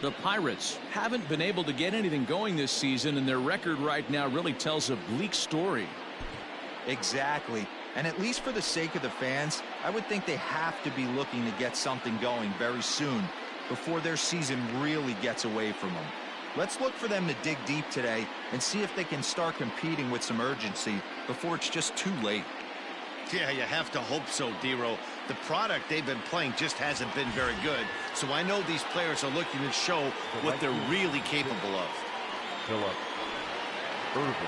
The Pirates haven't been able to get anything going this season, and their record right now really tells a bleak story. Exactly. And at least for the sake of the fans, I would think they have to be looking to get something going very soon before their season really gets away from them. Let's look for them to dig deep today and see if they can start competing with some urgency before it's just too late. Yeah, you have to hope so, Dero. The product they've been playing just hasn't been very good, so I know these players are looking to show what they're really capable of. Philip Irvin.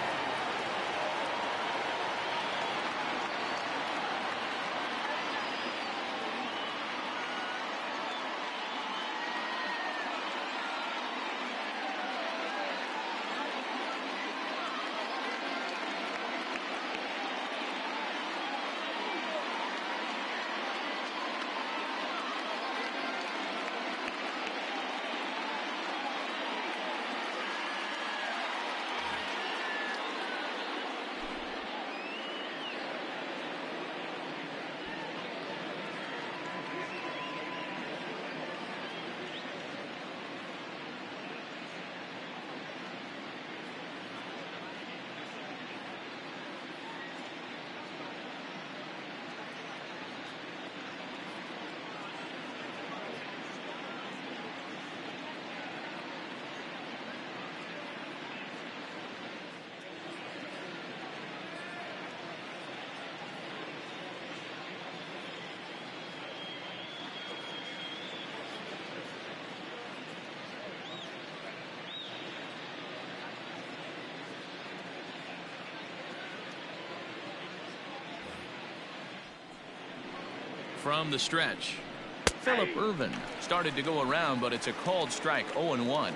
From the stretch, Philip Irvin started to go around, but it's a called strike. 0-1.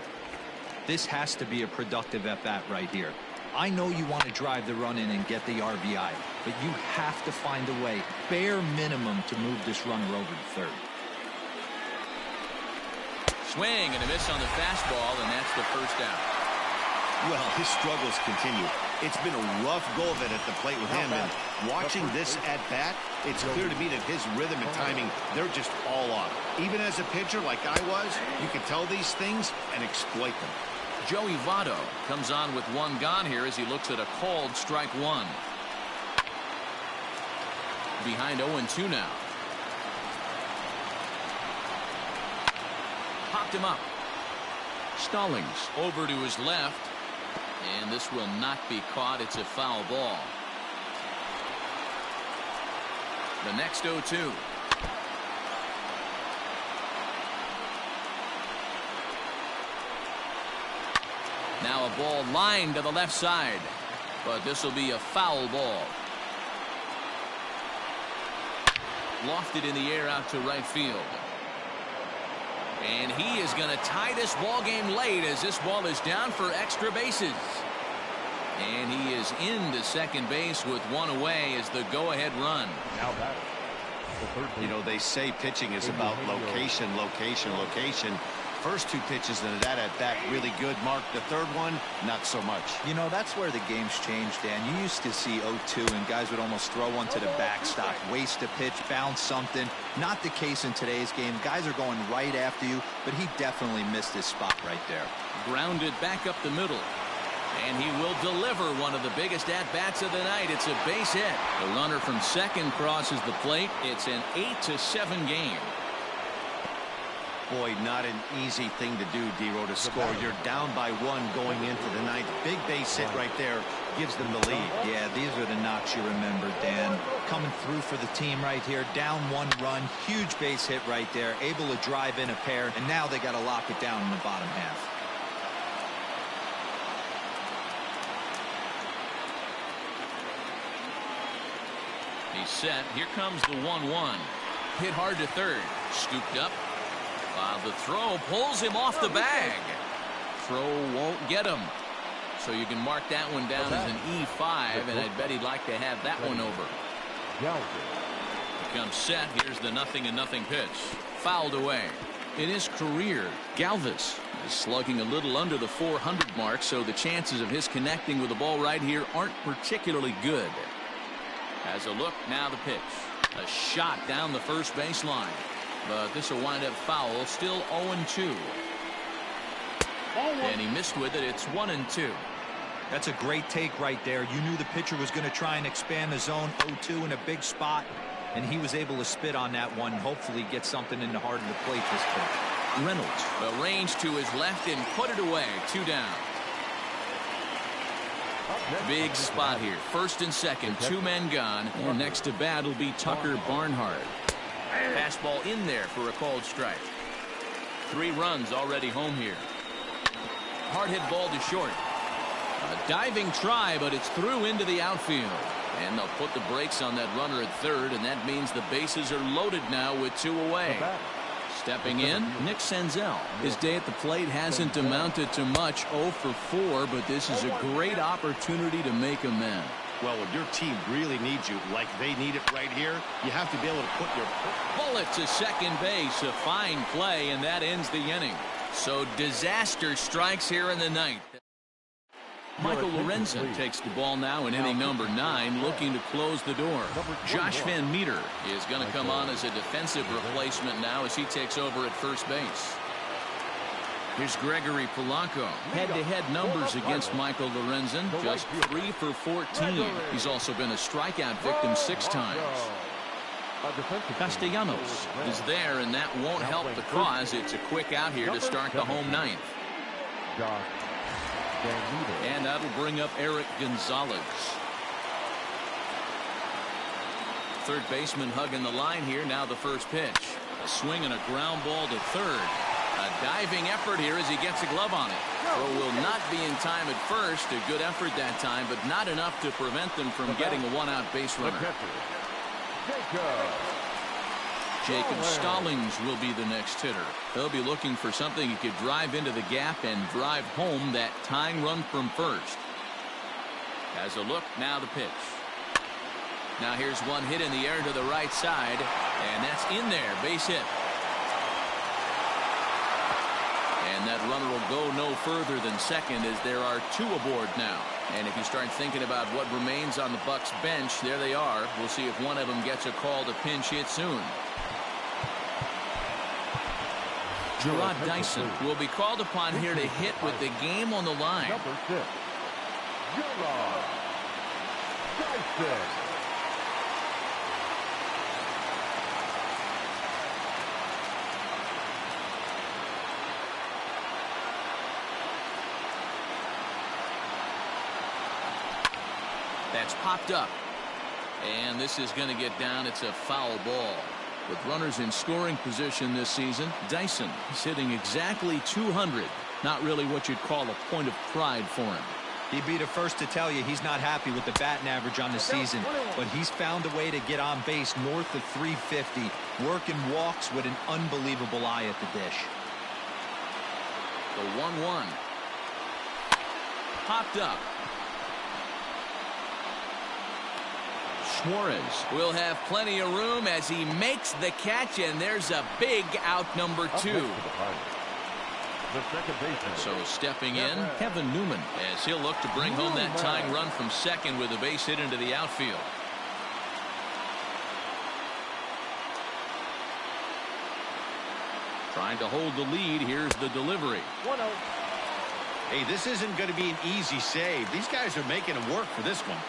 This has to be a productive at-bat right here. I know you want to drive the run in and get the RBI, but you have to find a way, bare minimum, to move this runner over to third. Swing and a miss on the fastball, and that's the first out. Well, his struggles continue. It's been a rough go of it at the plate with him, and watching this at-bat, it's clear to me that his rhythm and timing, they're just all off. Even as a pitcher like I was, you can tell these things and exploit them. Joey Votto comes on with one gone here as he looks at a called strike one. Behind 0-2 now. Popped him up. Stallings over to his left. And this will not be caught. It's a foul ball. The next 0-2. Now a ball lined to the left side, but this will be a foul ball. Lofted in the air out to right field. And he is going to tie this ball game late as this ball is down for extra bases. And he is into second base with one away as the go-ahead run. Now back. You know, they say pitching is about location, location, location. First two pitches into that at-bat really good. Mark, the third one, not so much. You know, that's where the game's changed, Dan. You used to see 0-2 and guys would almost throw one to the backstop, waste a pitch, bounce something. Not the case in today's game. Guys are going right after you, but he definitely missed his spot right there. Grounded back up the middle. And he will deliver one of the biggest at-bats of the night. It's a base hit. The runner from second crosses the plate. It's an 8-7 game. Boy, not an easy thing to do, Dero, to score. You're down by one going into the ninth. Big base hit right there gives them the lead. Yeah, these are the knocks you remember, Dan. Coming through for the team right here. Down one run. Huge base hit right there. Able to drive in a pair. And now they got to lock it down in the bottom half. He's set. Here comes the 1-1. Hit hard to third. Scooped up. The throw pulls him off the bag. Throw won't get him. So you can mark that one down as an E5, and I'd bet he'd like to have that one over. He comes set. Here's the 0-0 pitch. Fouled away. In his career, Galvis is slugging a little under the 400 mark, so the chances of his connecting with the ball right here aren't particularly good. As a look, now the pitch. A shot down the first baseline. But this will wind up foul. Still 0-2. And he missed with it. It's 1-2. That's a great take right there. You knew the pitcher was going to try and expand the zone. 0-2 in a big spot, and he was able to spit on that one. Hopefully get something in the heart of the plate this pitch. Reynolds, a range to his left and put it away. 2 down. Big spot here. First and second, 2 men gone. And next to bat will be Tucker Barnhart. Fastball in there for a called strike. 3 runs already home here. Hard hit ball to short. A diving try, but it's through into the outfield. And they'll put the brakes on that runner at third, and that means the bases are loaded now with 2 away. Stepping in, Nick Senzel. His day at the plate hasn't amounted to much, 0 for 4, but this is a great opportunity to make amends. Well, when your team really needs you, like they need it right here, you have to be able to put your bullet to second base. A fine play, and that ends the inning. So disaster strikes here in the ninth. Michael Lorenzen takes the ball now in inning number 9, looking to close the door. Josh Van Meter is going to come on as a defensive replacement now as he takes over at first base. Here's Gregory Polanco. Head-to-head numbers against Michael Lorenzen, just 3 for 14. He's also been a strikeout victim 6 times. Castellanos is there, and that won't help the cause. It's a quick out here to start the home ninth. And that'll bring up Eric Gonzalez. Third baseman hugging the line here. Now the first pitch. A swing and a ground ball to third. A diving effort here as he gets a glove on it. Throw will not be in time at first. A good effort that time, but not enough to prevent them from getting a 1-out base runner. Jacob Stallings will be the next hitter. They'll be looking for something he could drive into the gap and drive home that tying run from first. As a look, now the pitch. Now here's one hit in the air to the right side, and that's in there, base hit. And that runner will go no further than second as there are 2 aboard now. And if you start thinking about what remains on the Bucs bench, there they are. We'll see if one of them gets a call to pinch hit soon. Gerard Dyson will be called upon here to hit with the game on the line. Number 6, Gerard Dyson. That's popped up. And this is going to get down. It's a foul ball. With runners in scoring position this season, Dyson is hitting exactly 200. Not really what you'd call a point of pride for him. He'd be the first to tell you he's not happy with the batting average on the season, but he's found a way to get on base north of 350, working walks with an unbelievable eye at the dish. The 1-1. Popped up. Suarez will have plenty of room as he makes the catch, and there's a big out, number 2. So stepping in, Kevin Newman, as he'll look to bring home that tying run from second with a base hit into the outfield. Trying to hold the lead. Here's the delivery. 1-0. Hey, this isn't going to be an easy save. These guys are making him work for this one.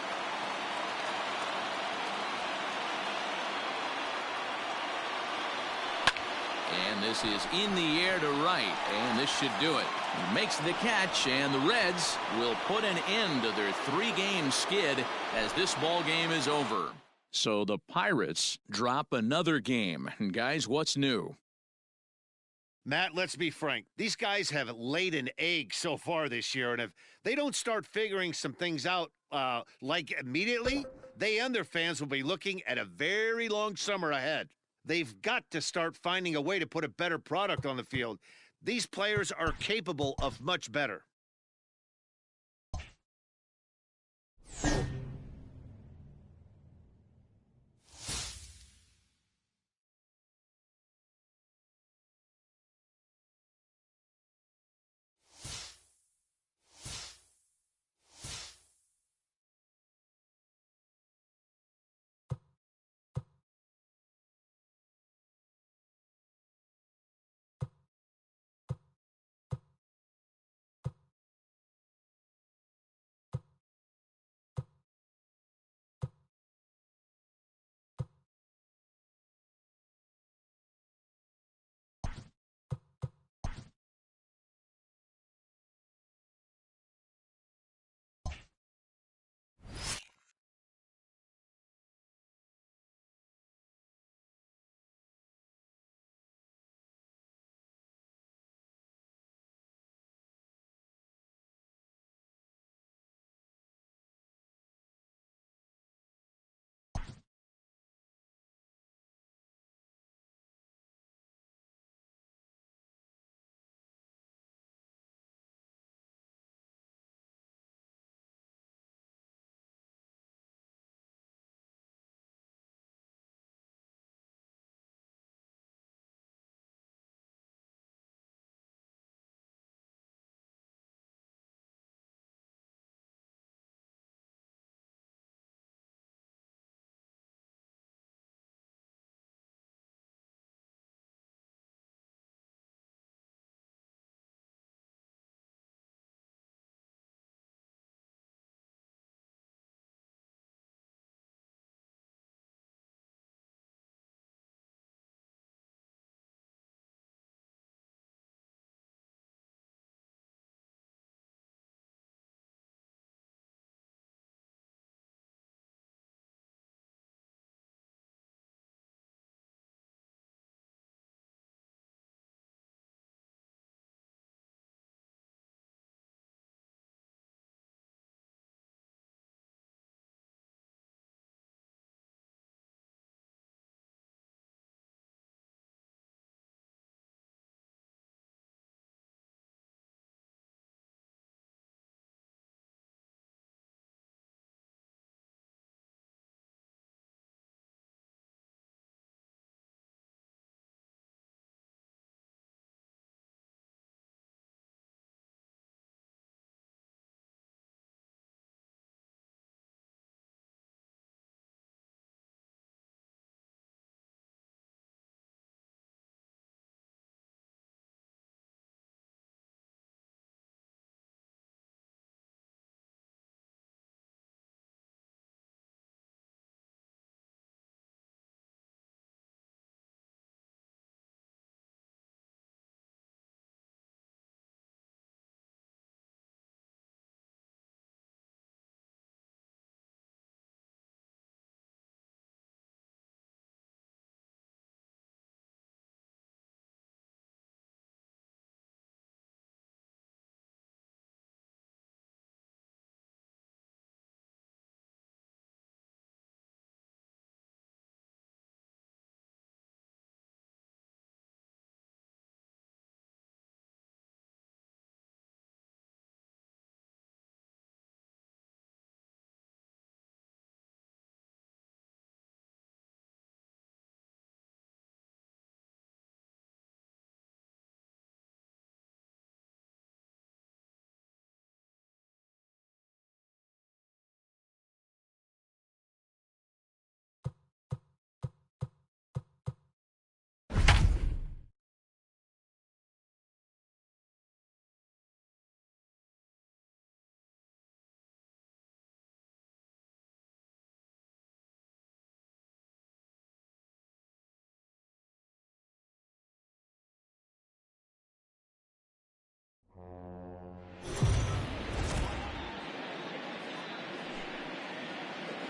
And this is in the air to right, and this should do it. He makes the catch, and the Reds will put an end to their 3-game skid as this ball game is over. So the Pirates drop another game. And guys, what's new? Matt, let's be frank. These guys have laid an egg so far this year, and if they don't start figuring some things out like immediately, they and their fans will be looking at a very long summer ahead. They've got to start finding a way to put a better product on the field. These players are capable of much better.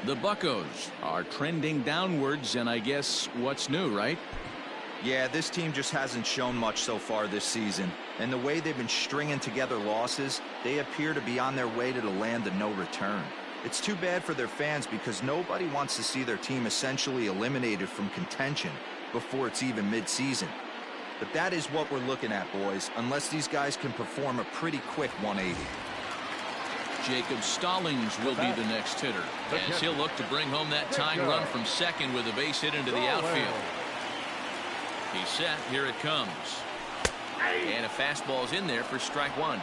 The Buccos are trending downwards, and I guess what's new, right? Yeah, this team just hasn't shown much so far this season. And the way they've been stringing together losses, they appear to be on their way to the land of no return. It's too bad for their fans because nobody wants to see their team essentially eliminated from contention before it's even mid-season. But that is what we're looking at, boys, unless these guys can perform a pretty quick 180. Jacob Stallings will be the next hitter, as he'll look to bring home that tying run from second with a base hit into the outfield. He's set. Here it comes. And a fastball's in there for strike one.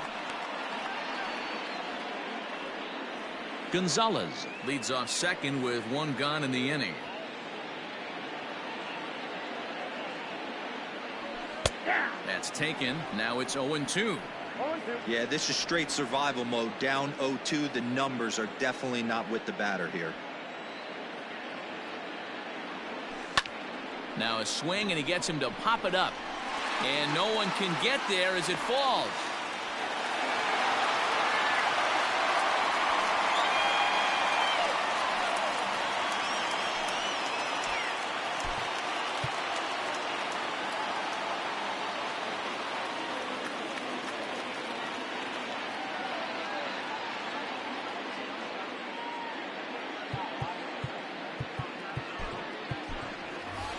Gonzalez leads off second with one gone in the inning. That's taken. Now it's 0-2. Yeah, this is straight survival mode. Down 0-2. The numbers are definitely not with the batter here. Now a swing, and he gets him to pop it up. And no one can get there as it falls.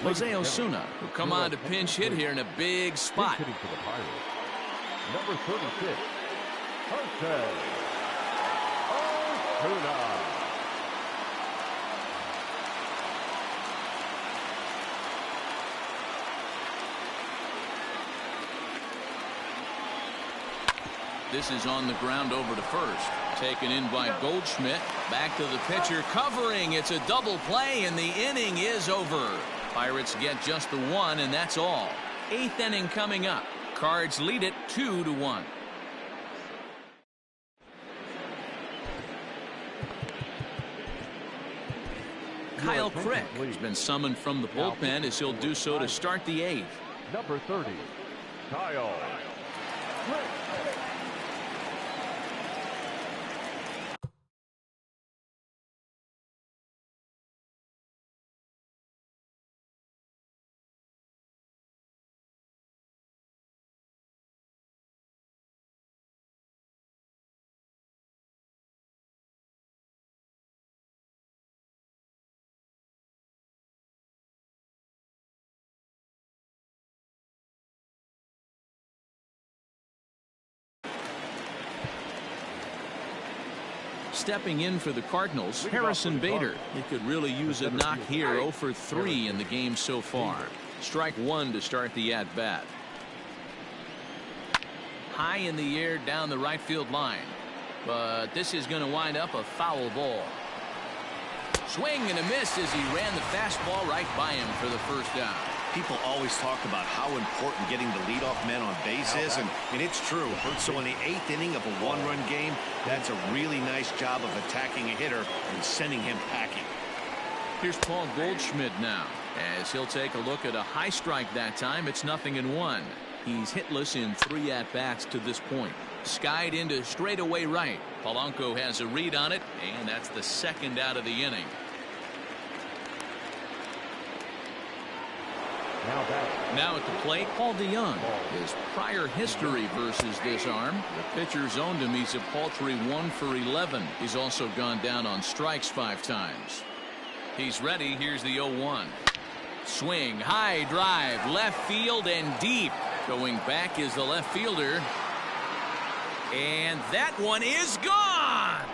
Jose Osuna will come on to pinch hit here in a big spot. Hitting for the Pirates, number 36, Jose Osuna. This is on the ground over to first. Taken in by Goldschmidt. Back to the pitcher, covering. It's a double play, and the inning is over. Pirates get just the one, and that's all. 8th inning coming up. Cards lead it 2-1. Kyle Crick has been summoned from the bullpen as he'll do so to start the 8th. Number 30, Kyle Crick. Stepping in for the Cardinals, Harrison Bader. He could really use a knock here. 0 for 3 in the game so far. Strike one to start the at-bat. High in the air down the right field line. But this is going to wind up a foul ball. Swing and a miss as he ran the fastball right by him for the first down. People always talk about how important getting the leadoff man on base is, and it's true. So in the 8th inning of a one-run game, that's a really nice job of attacking a hitter and sending him packing. Here's Paul Goldschmidt now, as he'll take a look at a high strike that time. It's 0-1. He's hitless in 3 at-bats to this point. Skied into straightaway right. Polanco has a read on it, and that's the second out of the inning. Now at the plate, Paul DeYoung. His prior history versus this arm. The pitcher's owned him. He's a paltry 1 for 11. He's also gone down on strikes 5 times. He's ready. Here's the 0-1. Swing, high drive, left field and deep. Going back is the left fielder. And that one is gone.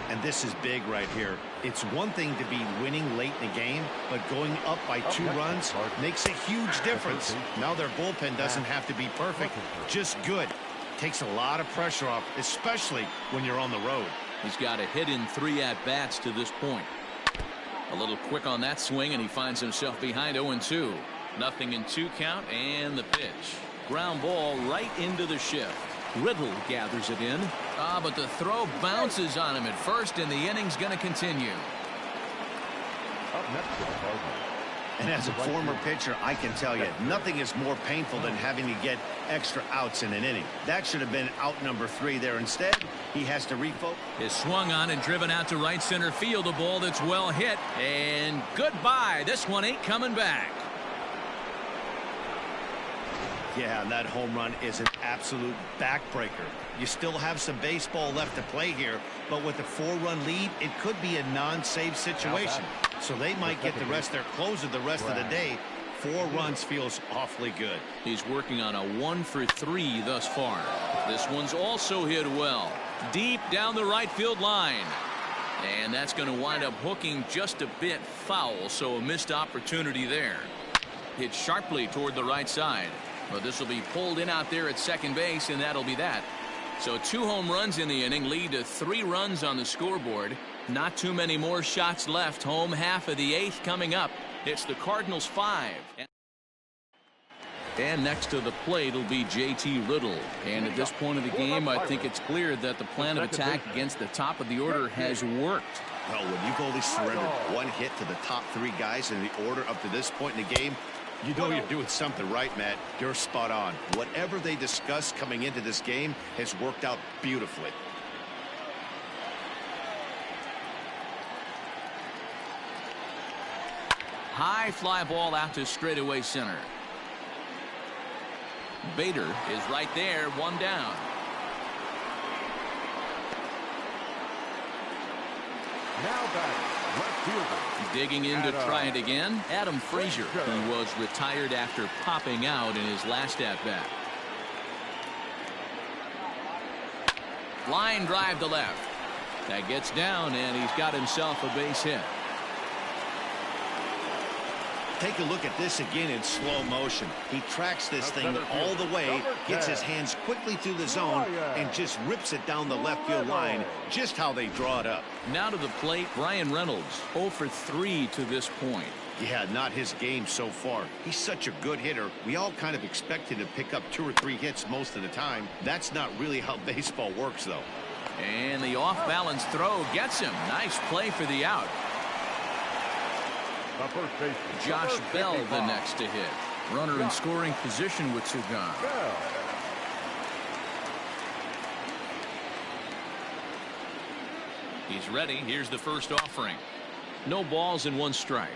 And this is big right here. It's one thing to be winning late in the game, but going up by 2 runs makes a huge difference. Now their bullpen doesn't have to be perfect, just good. Takes a lot of pressure off, especially when you're on the road. He's got a hit in 3 at-bats to this point. A little quick on that swing, and he finds himself behind 0-2. 0-2 count, and the pitch. Ground ball right into the shift. Riddle gathers it in. But the throw bounces on him at first, and the inning's going to continue. Up next for the Cardinals, And as a former pitcher, I can tell you, nothing is more painful than having to get extra outs in an inning. That should have been out number 3 there. Instead, he has to refocus. Is swung on and driven out to right center field. A ball that's well hit. And goodbye. This one ain't coming back. Yeah, and that home run is an absolute backbreaker. You still have some baseball left to play here, but with a 4-run lead, it could be a non-save situation. So they might get the rest their closer the rest of the day. 4 runs feels awfully good. He's working on a 1 for 3 thus far. This one's also hit well. Deep down the right field line. And that's going to wind up hooking just a bit foul, so a missed opportunity there. Hit sharply toward the right side. But this will be pulled in out there at second base, and that'll be that. So 2 home runs in the inning lead to 3 runs on the scoreboard. Not too many more shots left. Home half of the 8th coming up. It's the Cardinals 5. And next to the plate will be J.T. Riddle. And at this point of the game, I think it's clear that the plan of attack against the top of the order has worked. Well, when you've only surrendered 1 hit to the top 3 guys in the order up to this point in the game, you know you're doing something right, Matt. You're spot on. Whatever they discussed coming into this game has worked out beautifully. High fly ball out to straightaway center. Bader is right there, 1 down. Now batting, left fielder. Digging in to try it again, Adam Frazier. He was retired after popping out in his last at-bat. Line drive to left. That gets down, and he's got himself a base hit. Take a look at this again in slow motion. He tracks this thing all the way, gets his hands quickly through the zone, and just rips it down the left field line, just how they draw it up. Now to the plate, Bryan Reynolds, 0 for 3 to this point. Yeah, not his game so far. He's such a good hitter. We all kind of expect him to pick up 2 or 3 hits most of the time. That's not really how baseball works, though. And the off-balance throw gets him. Nice play for the out. Josh Bell the next to hit. Runner in scoring position with 2 gone. He's ready. Here's the first offering. No balls and 1 strike.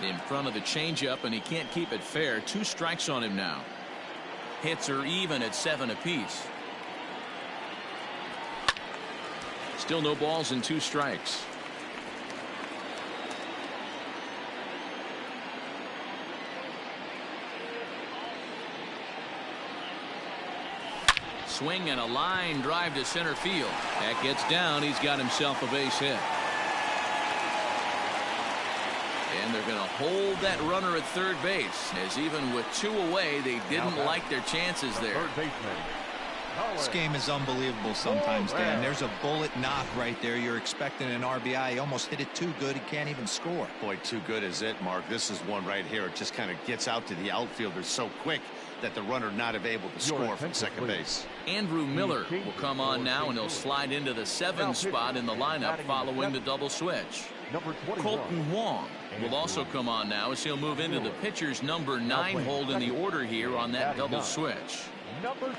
In front of the changeup, and he can't keep it fair. 2 strikes on him now. Hits are even at 7 apiece. Still no balls and 2 strikes. Swing and a line drive to center field. That gets down. He's got himself a base hit. And they're going to hold that runner at third base, as even with 2 away, they didn't like their chances there. This game is unbelievable sometimes, Dan. There's a bullet knock right there. You're expecting an RBI. He almost hit it too good. He can't even score. Boy, too good is it, Mark. This is one right here. It just kind of gets out to the outfielder so quick that the runner not able to score from second base. Andrew Miller will come on now, and he'll slide into the 7th spot in the lineup following the double switch. Colton Wong will also come on now, as he'll move into the pitcher's number 9 hold in the order here on that double switch.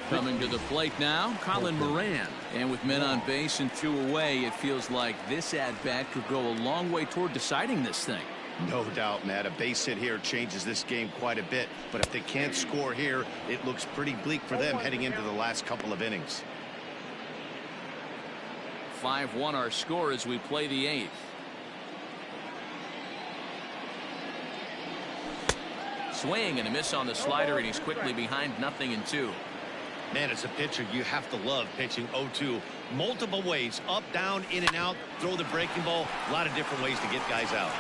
Coming to the plate now, Colin Moran. And with men on base and 2 away, it feels like this at-bat could go a long way toward deciding this thing. No doubt, Matt. A base hit here changes this game quite a bit. But if they can't score here, it looks pretty bleak for them heading into the last couple of innings. 5-1 our score as we play the 8th. Swing and a miss on the slider, and he's quickly behind 0-2. Man, as a pitcher, you have to love pitching 0-2. Multiple ways, up, down, in and out, throw the breaking ball. A lot of different ways to get guys out.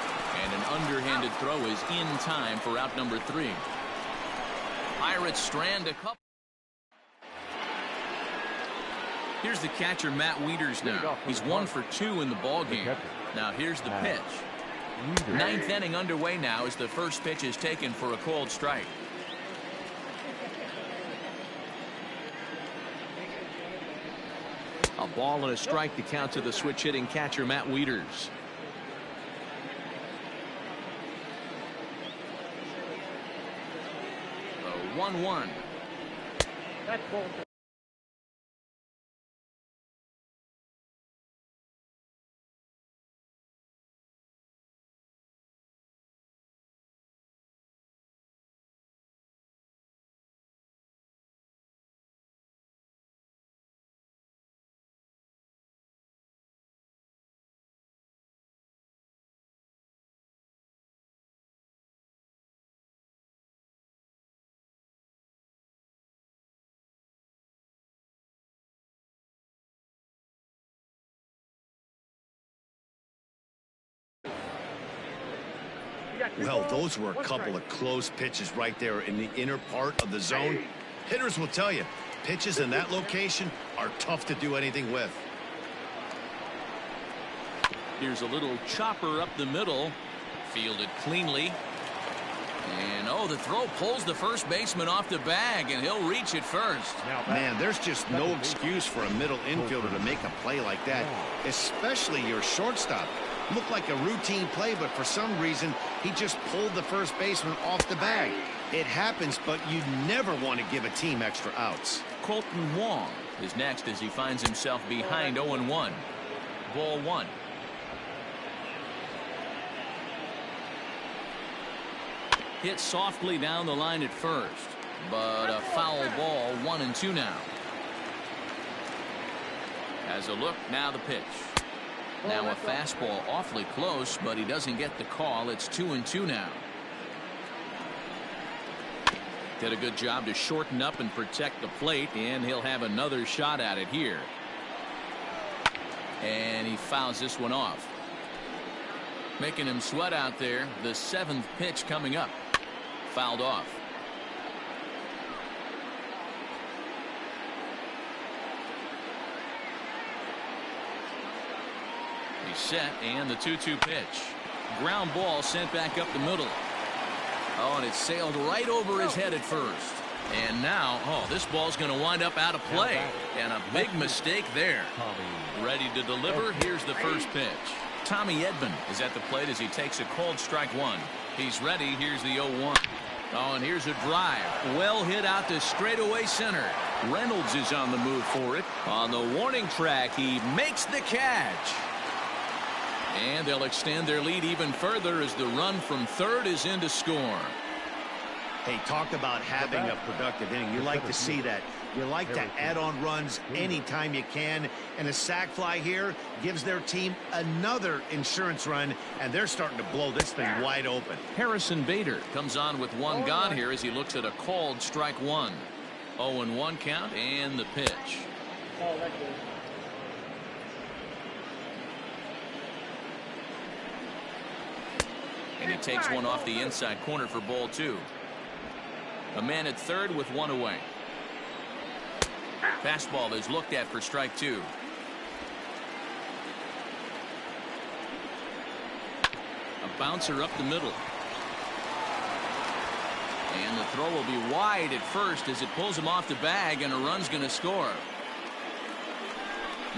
And an underhanded throw is in time for out number 3. Pirates strand a couple. Here's the catcher, Matt Wieters now. He's 1 for 2 in the ball game. Now here's the pitch. 9th inning underway now as the first pitch is taken for a called strike. A ball and a strike to count to the switch hitting catcher Matt Wieters. The 1-1. That's ball. Well, those were a couple of close pitches right there in the inner part of the zone. Hitters will tell you, pitches in that location are tough to do anything with. Here's a little chopper up the middle. Fielded cleanly. And oh, the throw pulls the first baseman off the bag, and he'll reach it first. Man, there's just no excuse for a middle infielder to make a play like that, especially your shortstop. Looked like a routine play, but for some reason, he just pulled the first baseman off the bag. It happens, but you never want to give a team extra outs. Colton Wong is next as he finds himself behind 0-1. Ball 1. Hit softly down the line at first, but a foul ball. 1-2 now. As a look, now the pitch. Now a fastball awfully close, but he doesn't get the call. It's 2-2 now. Did a good job to shorten up and protect the plate, and he'll have another shot at it here. And he fouls this one off. Making him sweat out there. The 7th pitch coming up. Fouled off. He's set, and the 2-2 pitch. Ground ball sent back up the middle. Oh, and it sailed right over his head at first. And now, oh, this ball's going to wind up out of play. And a big mistake there. Ready to deliver. Here's the first pitch. Tommy Edman is at the plate as he takes a called strike one. He's ready. Here's the 0-1. Oh, and here's a drive. Well hit out to straightaway center. Reynolds is on the move for it. On the warning track, he makes the catch. And they'll extend their lead even further as the run from third is in to score. Hey, talk about having a productive inning. You like to see that. You like to add on runs anytime you can. And a sac fly here gives their team another insurance run, and they're starting to blow this thing wide open. Harrison Bader comes on with one gone here as he looks at a called strike one. 0-1 count and the pitch. And he takes one off the inside corner for ball 2. A man at third with one away. Fastball is looked at for strike 2. A bouncer up the middle. And the throw will be wide at first as it pulls him off the bag, and a run's going to score.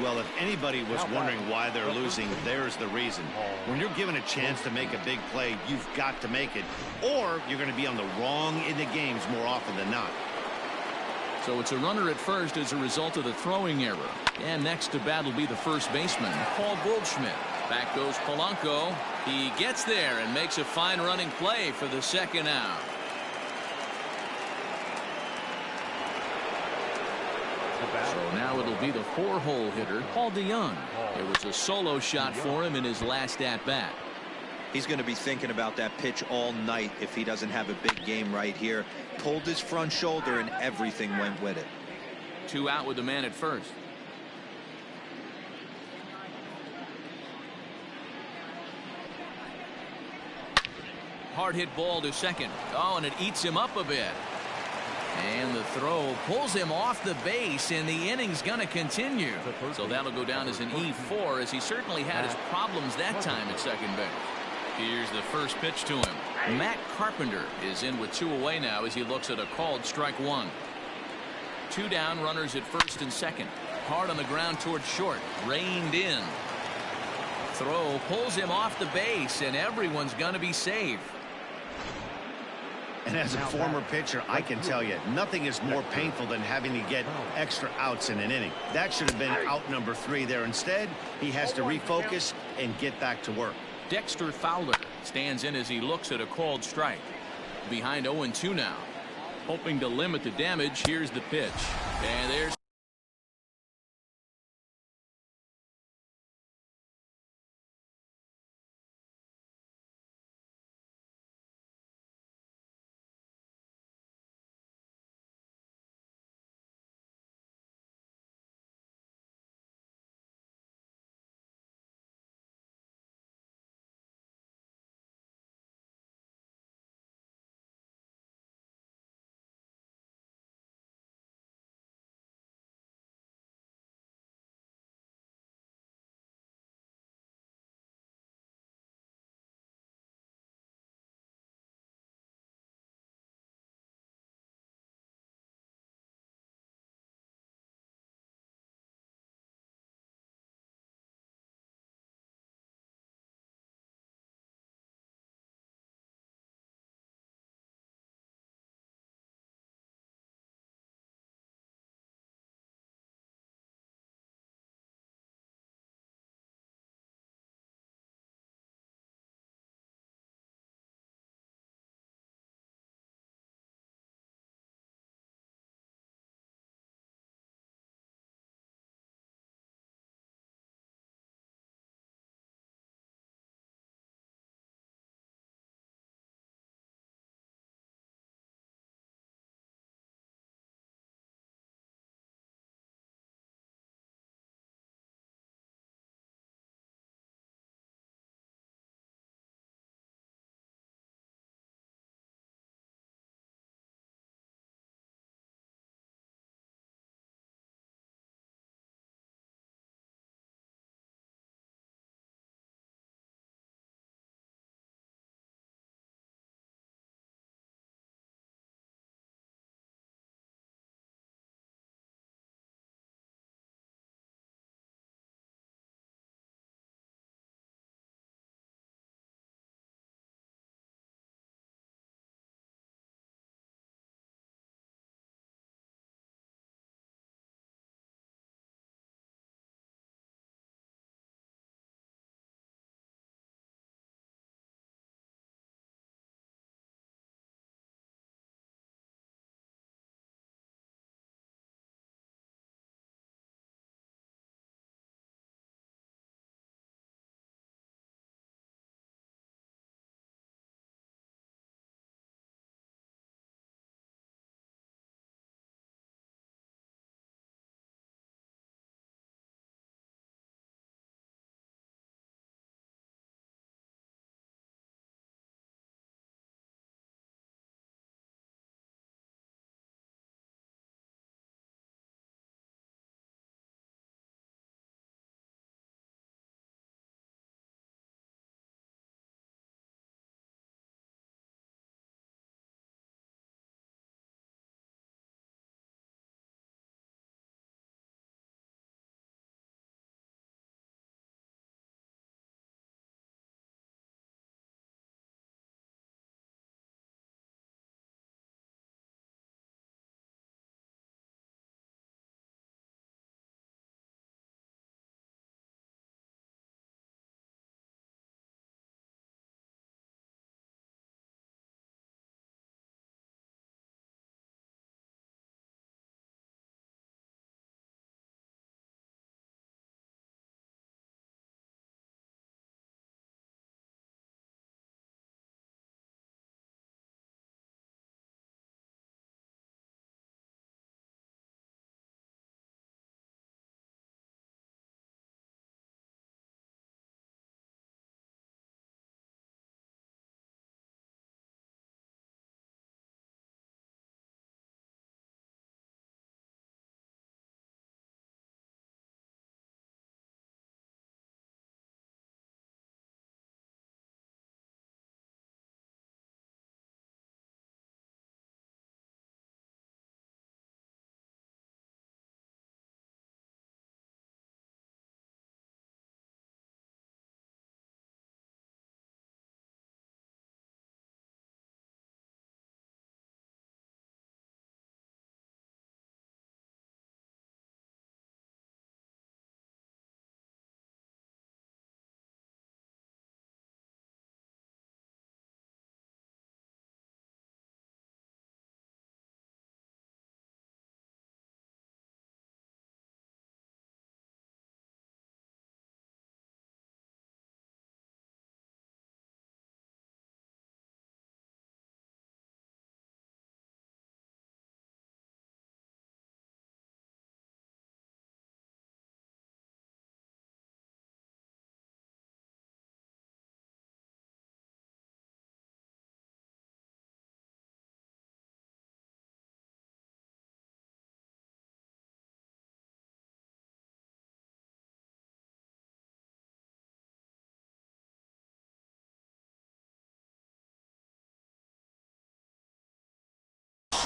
Well, if anybody was wondering why they're losing, there's the reason. When you're given a chance to make a big play, you've got to make it, or you're going to be on the wrong end of games more often than not. So it's a runner at first as a result of the throwing error. And next to bat will be the first baseman, Paul Goldschmidt. Back goes Polanco. He gets there and makes a fine running play for the second out. So now it'll be the 4-hole hitter, Paul DeYoung. It was a solo shot for him in his last at-bat. He's going to be thinking about that pitch all night if he doesn't have a big game right here. Pulled his front shoulder and everything went with it. 2 out with the man at first. Hard hit ball to second. Oh, and it eats him up a bit. And the throw pulls him off the base, and the inning's going to continue. So that'll go down as an E4, as he certainly had his problems that time at second base. Here's the first pitch to him. Matt Carpenter is in with 2 away now as he looks at a called strike one. 2 down, runners at first and second. Hard on the ground towards short. Reined in. Throw pulls him off the base, and everyone's going to be safe. And as a former pitcher, I can tell you, nothing is more painful than having to get extra outs in an inning. That should have been out number 3 there. Instead, he has to refocus and get back to work. Dexter Fowler stands in as he looks at a called strike. Behind 0-2 now. Hoping to limit the damage, here's the pitch. And there's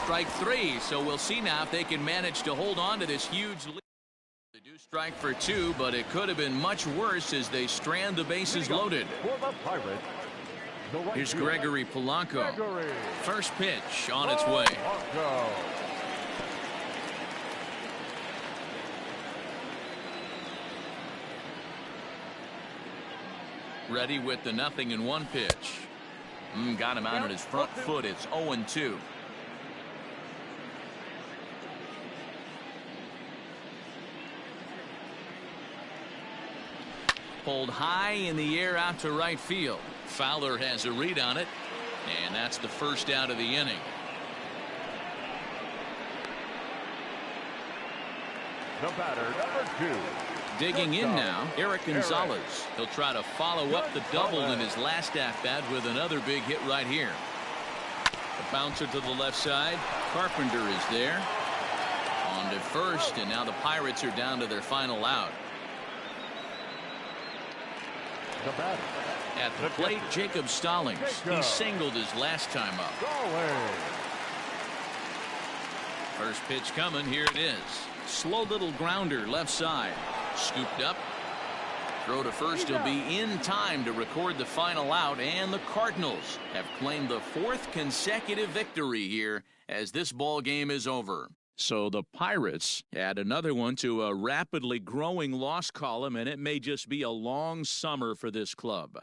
strike three, so we'll see now if they can manage to hold on to this huge lead. They do strike for two, but it could have been much worse as they strand the bases loaded. Here's Gregory Polanco. First pitch on its way. Ready with the 0-1 pitch. Got him out on his front foot. It's 0-2. Pulled high in the air out to right field. Fowler has a read on it, and that's the first out of the inning. The batter, number 2. Digging in now, Eric Gonzalez. He'll try to follow up the double in his last at-bat with another big hit right here. A bouncer to the left side. Carpenter is there. On to first, and now the Pirates are down to their final out. At the plate, Jacob Stallings. He singled his last time up. First pitch coming. Here it is. Slow little grounder left side. Scooped up. Throw to first will be in time to record the final out, and the Cardinals have claimed the 4th consecutive victory here as this ball game is over. So the Pirates add another one to a rapidly growing loss column, and it may just be a long summer for this club.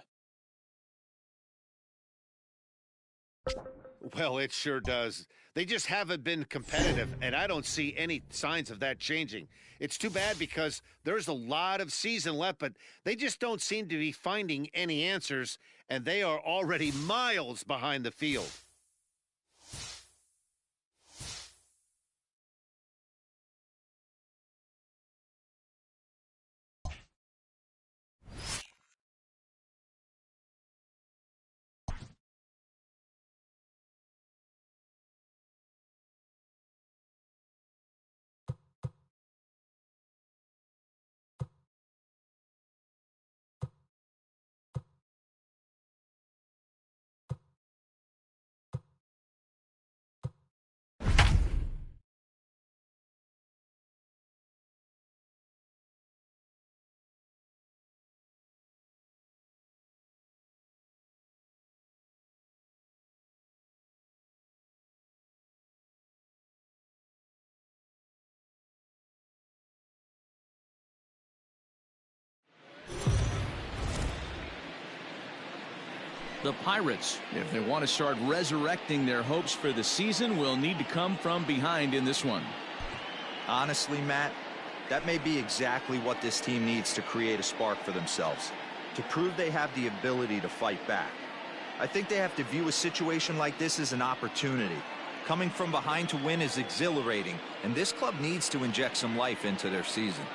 Well, it sure does. They just haven't been competitive, and I don't see any signs of that changing. It's too bad because there's a lot of season left, but they just don't seem to be finding any answers, and they are already miles behind the field. The Pirates, if they want to start resurrecting their hopes for the season, will need to come from behind in this one. Honestly, Matt, that may be exactly what this team needs to create a spark for themselves, to prove they have the ability to fight back. I think they have to view a situation like this as an opportunity. Coming from behind to win is exhilarating, and this club needs to inject some life into their season.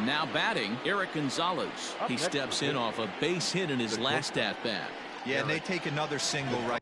Now batting, Eric Gonzalez. He steps in off a base hit in his last at-bat. Yeah, and they take another single right.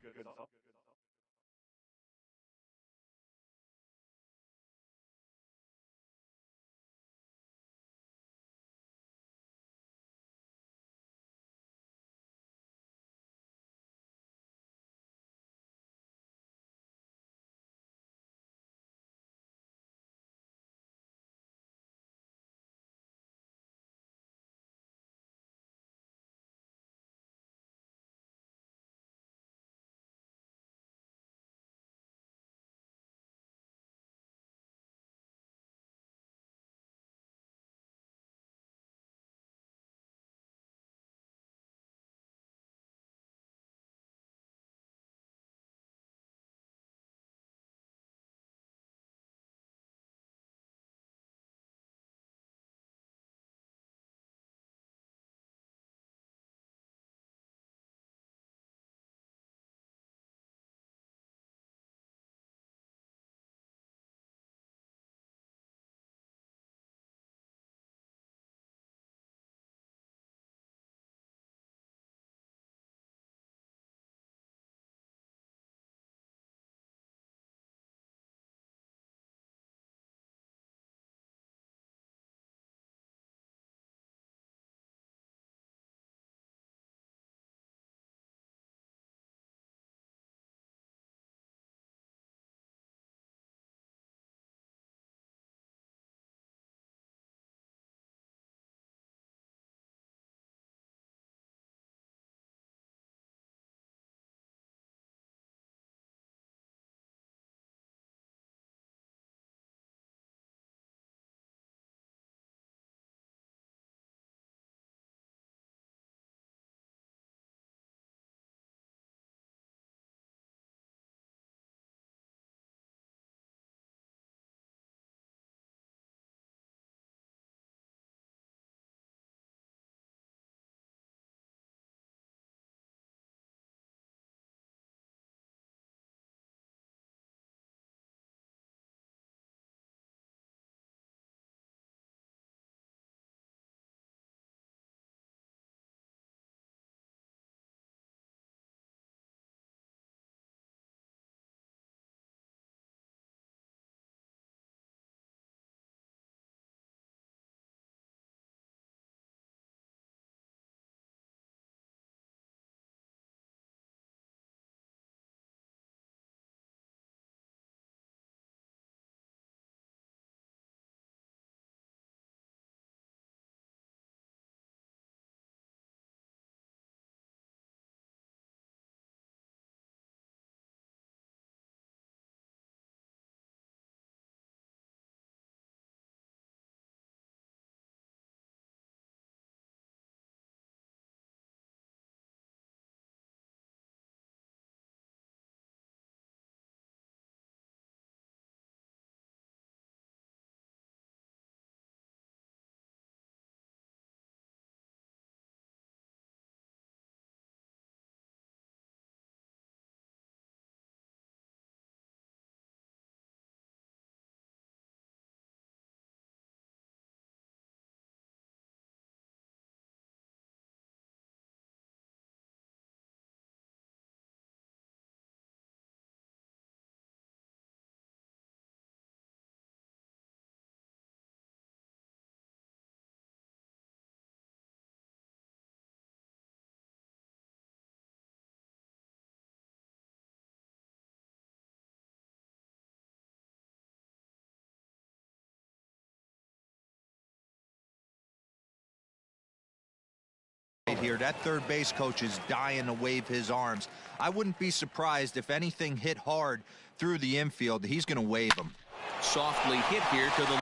right here. That third base coach is dying to wave his arms. I wouldn't be surprised if anything hit hard through the infield. He's going to wave them. Softly hit here to the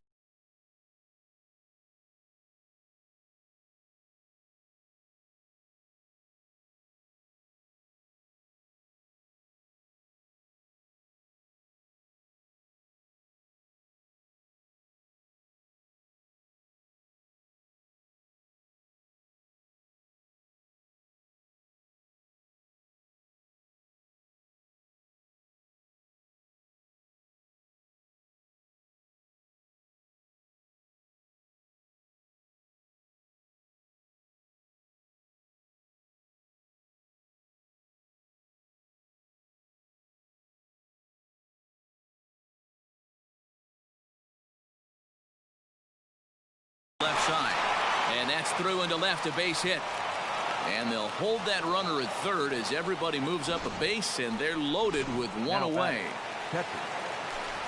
left side, and that's through into left, a base hit, and they'll hold that runner at third as everybody moves up a base, and they're loaded with one away.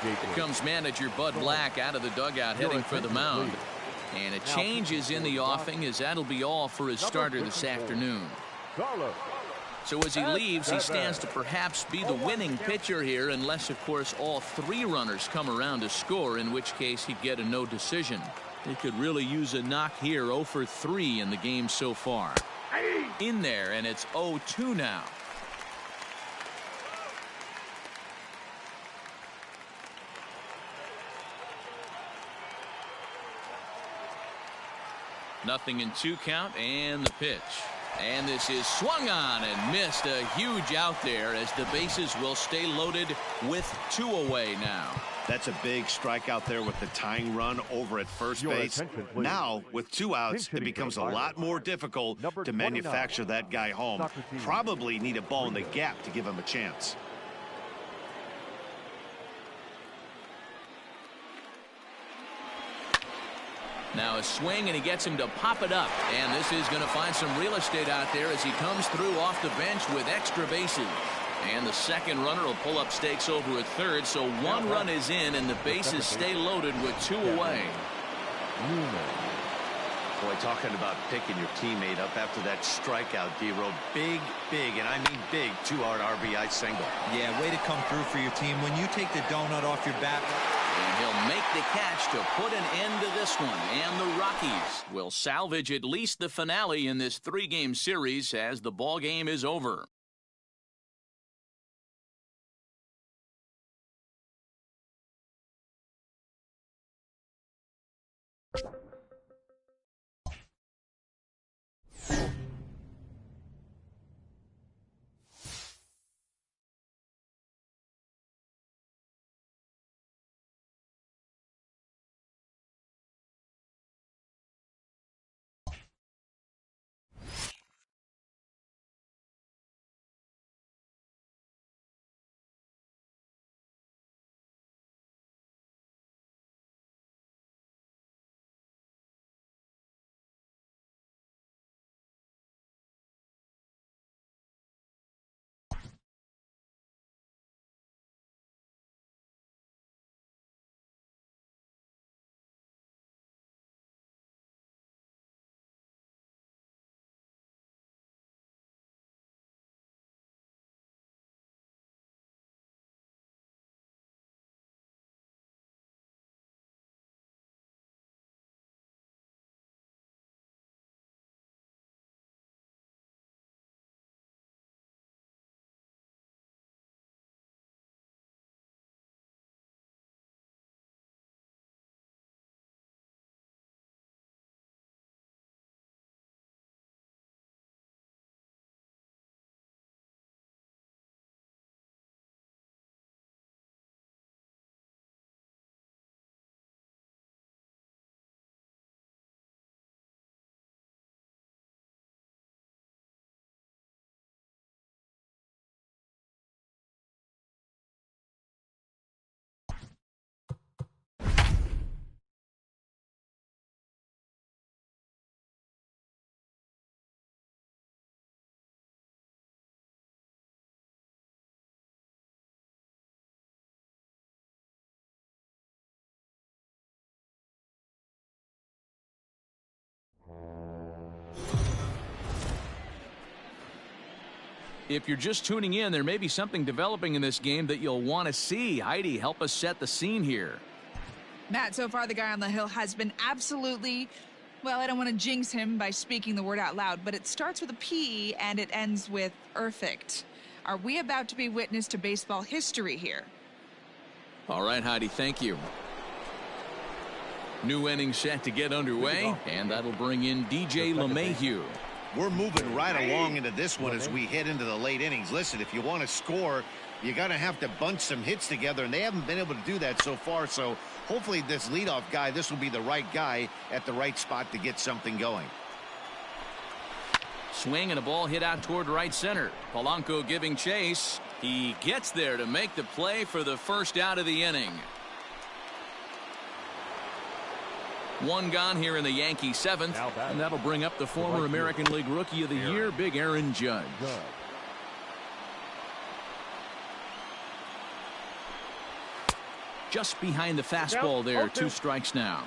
Here comes manager Bud Black out of the dugout heading for the mound, and a change is in the offing as that'll be all for his starter this afternoon. So as he leaves, he stands to perhaps be the winning pitcher here, unless of course all three runners come around to score, in which case he'd get a no decision. He could really use a knock here. 0 for 3 in the game so far. In there, and it's 0-2 now. Nothing in 2 count, and the pitch. And this is swung on and missed. A huge out there as the bases will stay loaded with 2 away now. That's a big strikeout there with the tying run over at first base. Now, with 2 outs, it becomes a lot more difficult to manufacture that guy home. Probably need a ball in the gap to give him a chance. Now a swing, and he gets him to pop it up. And this is going to find some real estate out there as he comes through off the bench with extra bases. And the second runner will pull up stakes over at third, so 1 run is in, and the bases stay loaded with 2 away. Boy, talking about picking your teammate up after that strikeout, D-Row. Big, and I mean big, 2-out RBI single. Yeah, way to come through for your team. When you take the donut off your back. And he'll make the catch to put an end to this one. And the Rockies will salvage at least the finale in this 3-game series as the ball game is over. If you're just tuning in, there may be something developing in this game that you'll want to see. Heidi, help us set the scene here. Matt, so far the guy on the hill has been absolutely, well, I don't want to jinx him by speaking the word out loud, but it starts with a P and it ends with perfect. Are we about to be witness to baseball history here? All right, Heidi, thank you. New inning set to get underway, and that'll bring in DJ LeMahieu. We're moving right along into this one as we head into the late innings. Listen, if you want to score, you got to have to bunch some hits together, and they haven't been able to do that so far. So hopefully this leadoff guy, this will be the right guy at the right spot to get something going. Swing and a ball hit out toward right center. Polanco giving chase. He gets there to make the play for the first out of the inning. One gone here in the Yankee seventh, and that'll bring up the former American League Rookie of the Year, Big Aaron Judge. Just behind the fastball there, 2 strikes now.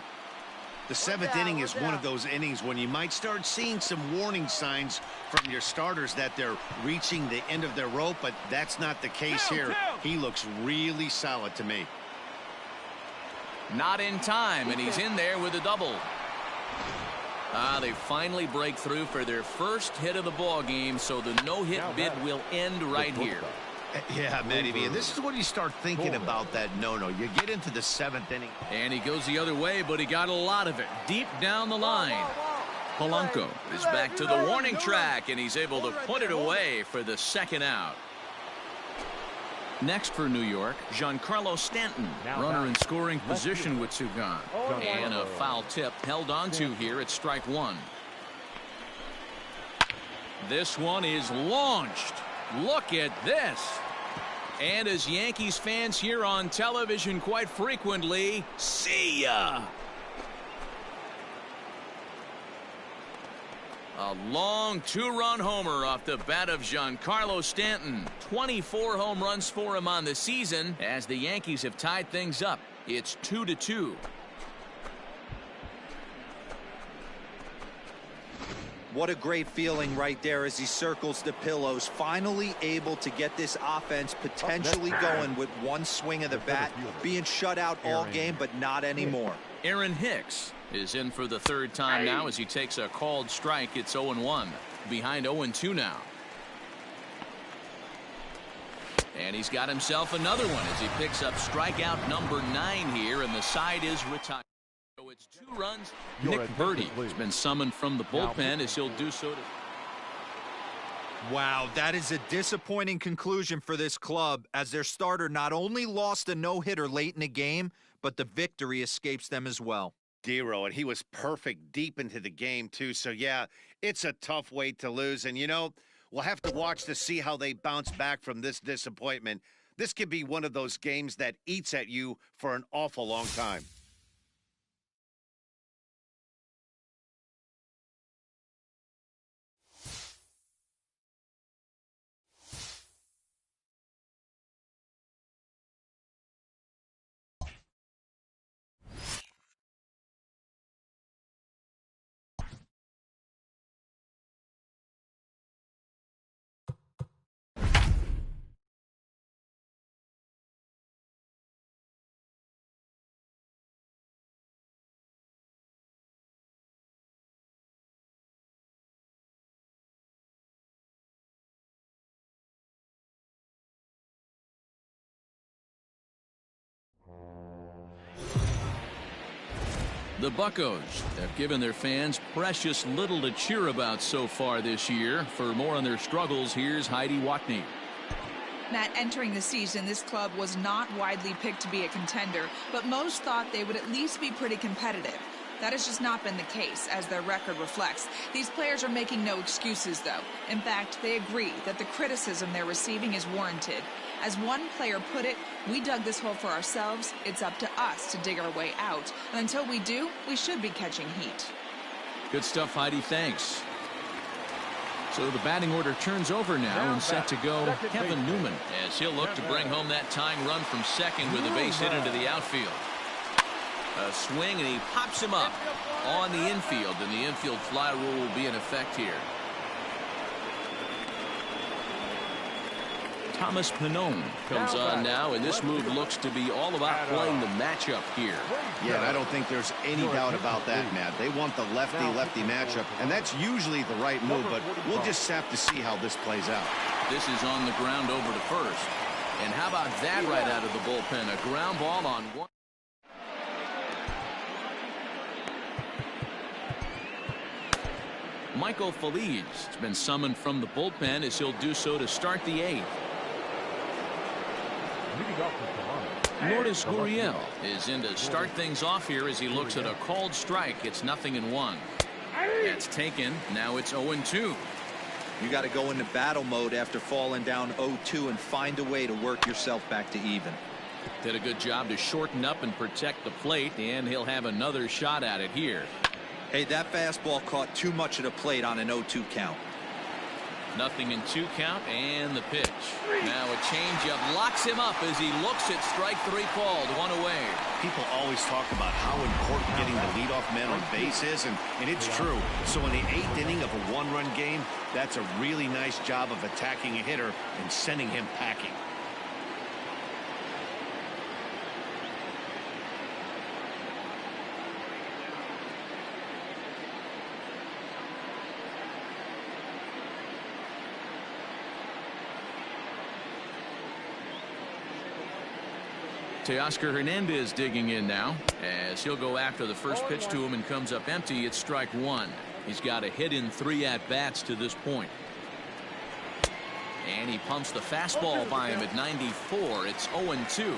The 7th inning is one of those innings when you might start seeing some warning signs from your starters that they're reaching the end of their rope, but that's not the case here. He looks really solid to me. Not in time, and he's in there with a double. They finally break through for their first hit of the ball game, so the no-hit bid will end right here. Yeah, Matty V, and this is when you start thinking about that no-no. You get into the 7th inning. And he goes the other way, but he got a lot of it deep down the line. Polanco is back to the warning track, and he's able to put it away for the second out. Next for New York, Giancarlo Stanton, runner in scoring position with 2 gone. And a foul tip held onto here at strike 1. This one is launched. Look at this. And as Yankees fans hear on television quite frequently, see ya. A long 2-run homer off the bat of Giancarlo Stanton. 24 home runs for him on the season as the Yankees have tied things up. It's 2-2. What a great feeling right there as he circles the pillows. Finally able to get this offense potentially going with one swing of the bat. Being shut out all game, but not anymore. Aaron Hicks is in for the 3rd time now as he takes a called strike. It's 0-1. Behind 0-2 now. And he's got himself another one as he picks up strikeout number 9 here, and the side is retired. So it's 2 runs. Nick Birdie has been summoned from the bullpen as he'll do so. Wow, that is a disappointing conclusion for this club as their starter not only lost a no-hitter late in the game, but the victory escapes them as well. Dero, and he was perfect deep into the game, too. So, yeah, it's a tough way to lose. And, you know, we'll have to watch to see how they bounce back from this disappointment. This could be one of those games that eats at you for an awful long time. The Buccos have given their fans precious little to cheer about so far this year. For more on their struggles, here's Heidi Watney. Matt, entering the season, this club was not widely picked to be a contender, but most thought they would at least be pretty competitive. That has just not been the case, as their record reflects. These players are making no excuses, though. In fact, they agree that the criticism they're receiving is warranted. As one player put it, we dug this hole for ourselves. It's up to us to dig our way out. And until we do, we should be catching heat. Good stuff, Heidi. Thanks. So the batting order turns over now and set to go Kevin Newman, as he'll look to bring home that tying run from second with a base hit into the outfield. A swing, and he pops him up on the infield, and the infield fly rule will be in effect here. Thomas Pannone comes on now, and this move looks to be all about playing the matchup here. Yeah, and I don't think there's any doubt about that, Matt. They want the lefty-lefty matchup, and that's usually the right move, but we'll just have to see how this plays out. This is on the ground over to first. And how about that right out of the bullpen? A ground ball on one. Michael Feliz has been summoned from the bullpen as he'll do so to start the 8th. Lourdes Gurriel is in to start things off here as he looks at a called strike. It's 0-1. That's taken. Now it's 0-2. You got to go into battle mode after falling down 0-2 and find a way to work yourself back to even. Did a good job to shorten up and protect the plate, and he'll have another shot at it here. Hey, that fastball caught too much of the plate on an 0-2 count. 0-2 count, and the pitch. Now a changeup locks him up as he looks at strike 3 called. 1 away. People always talk about how important getting the leadoff man on base is, and it's true. So in the 8th inning of a 1-run game, that's a really nice job of attacking a hitter and sending him packing. Teoscar Hernandez digging in now as he'll go after the first pitch to him and comes up empty. It's strike 1. He's got a hit in 3 at-bats to this point. And he pumps the fastball by him at 94. It's 0-2.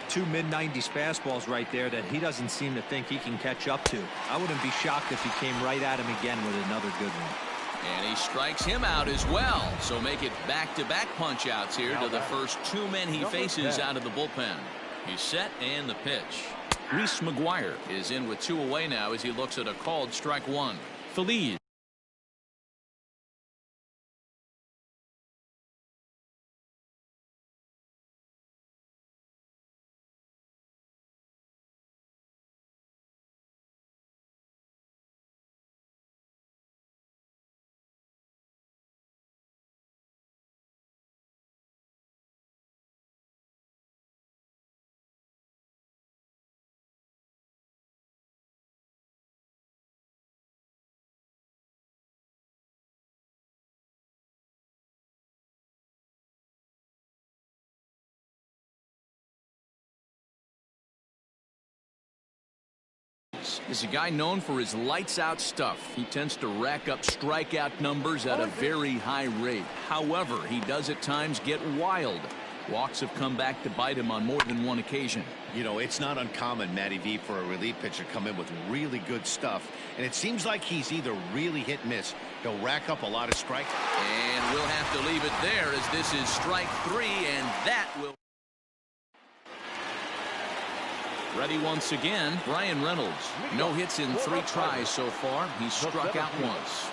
2 mid-90s fastballs right there that he doesn't seem to think he can catch up to. I wouldn't be shocked if he came right at him again with another good one. And he strikes him out as well. So make it back-to-back punch-outs here to the first 2 men he faces out of the bullpen. He's set, and the pitch. Reese McGuire is in with 2 away now as he looks at a called strike 1. Feliz. Is a guy known for his lights-out stuff. He tends to rack up strikeout numbers at a very high rate. However, he does at times get wild. Walks have come back to bite him on more than one occasion. You know, it's not uncommon, Matty V, for a relief pitcher to come in with really good stuff. And it seems like he's either really hit and miss. He'll rack up a lot of strikes. And we'll have to leave it there as this is strike 3, and that will... Ready once again, Brian Reynolds. No hits in 3 tries so far. He's struck out once.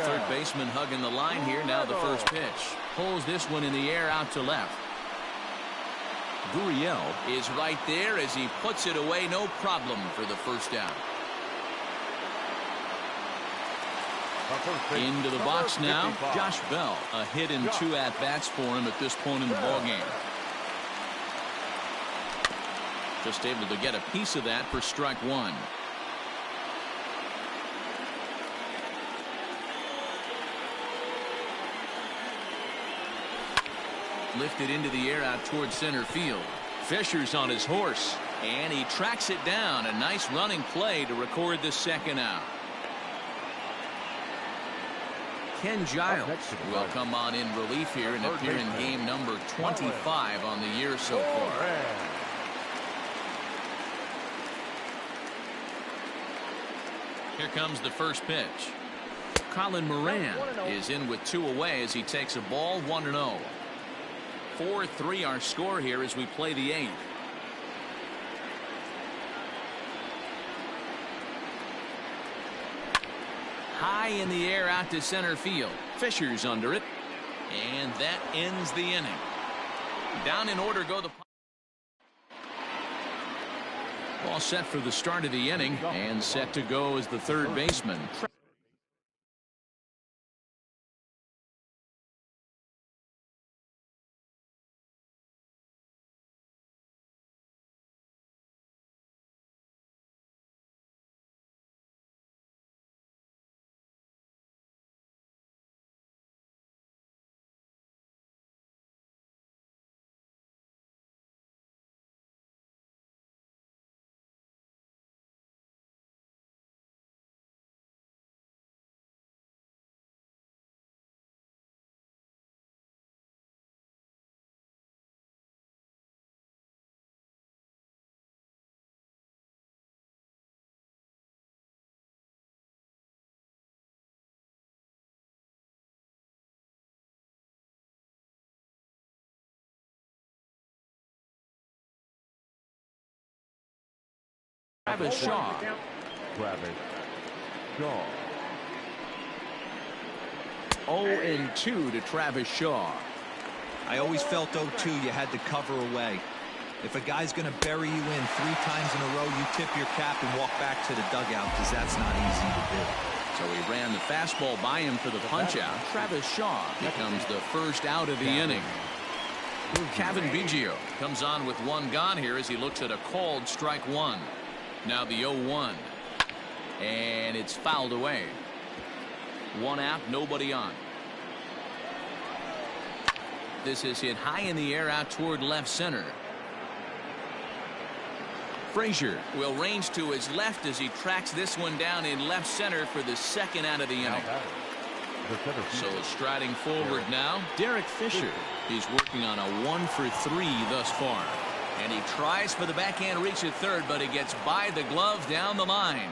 Third baseman hugging the line here. Now the first pitch. Pulls this one in the air out to left. Gurriel is right there as he puts it away. No problem for the first out. Into the box now, Josh Bell. A hit in 2 at-bats for him at this point in the ballgame. Just able to get a piece of that for strike 1. Lifted into the air out towards center field. Fisher's on his horse, and he tracks it down. A nice running play to record the second out. Ken Giles will come on in relief here and appear in game number 25 on the year so far. Here comes the first pitch. Colin Moran is in with 2 away as he takes a ball 1-0. 4-3 our score here as we play the 8th. High in the air out to center field. Fisher's under it. And that ends the inning. Down in order go the... All set for the start of the inning and set to go as the third baseman. Travis Shaw. Travis Shaw. 0-2 to Travis Shaw. I always felt 0-2 you had to cover away. If a guy's going to bury you in 3 times in a row, you tip your cap and walk back to the dugout because that's not easy to do. So he ran the fastball by him for the punch-out. Travis Shaw becomes the first out of the inning. Kevin Biggio comes on with 1 gone here as he looks at a called strike 1. Now the 0-1. And it's fouled away. 1 out, nobody on. This is hit high in the air out toward left center. Frazier will range to his left as he tracks this one down in left center for the 2nd out of the inning. So striding forward now, Derek Fisher. He's working on a 1-for-3 thus far. And he tries for the backhand reach at third, but it gets by the glove down the line.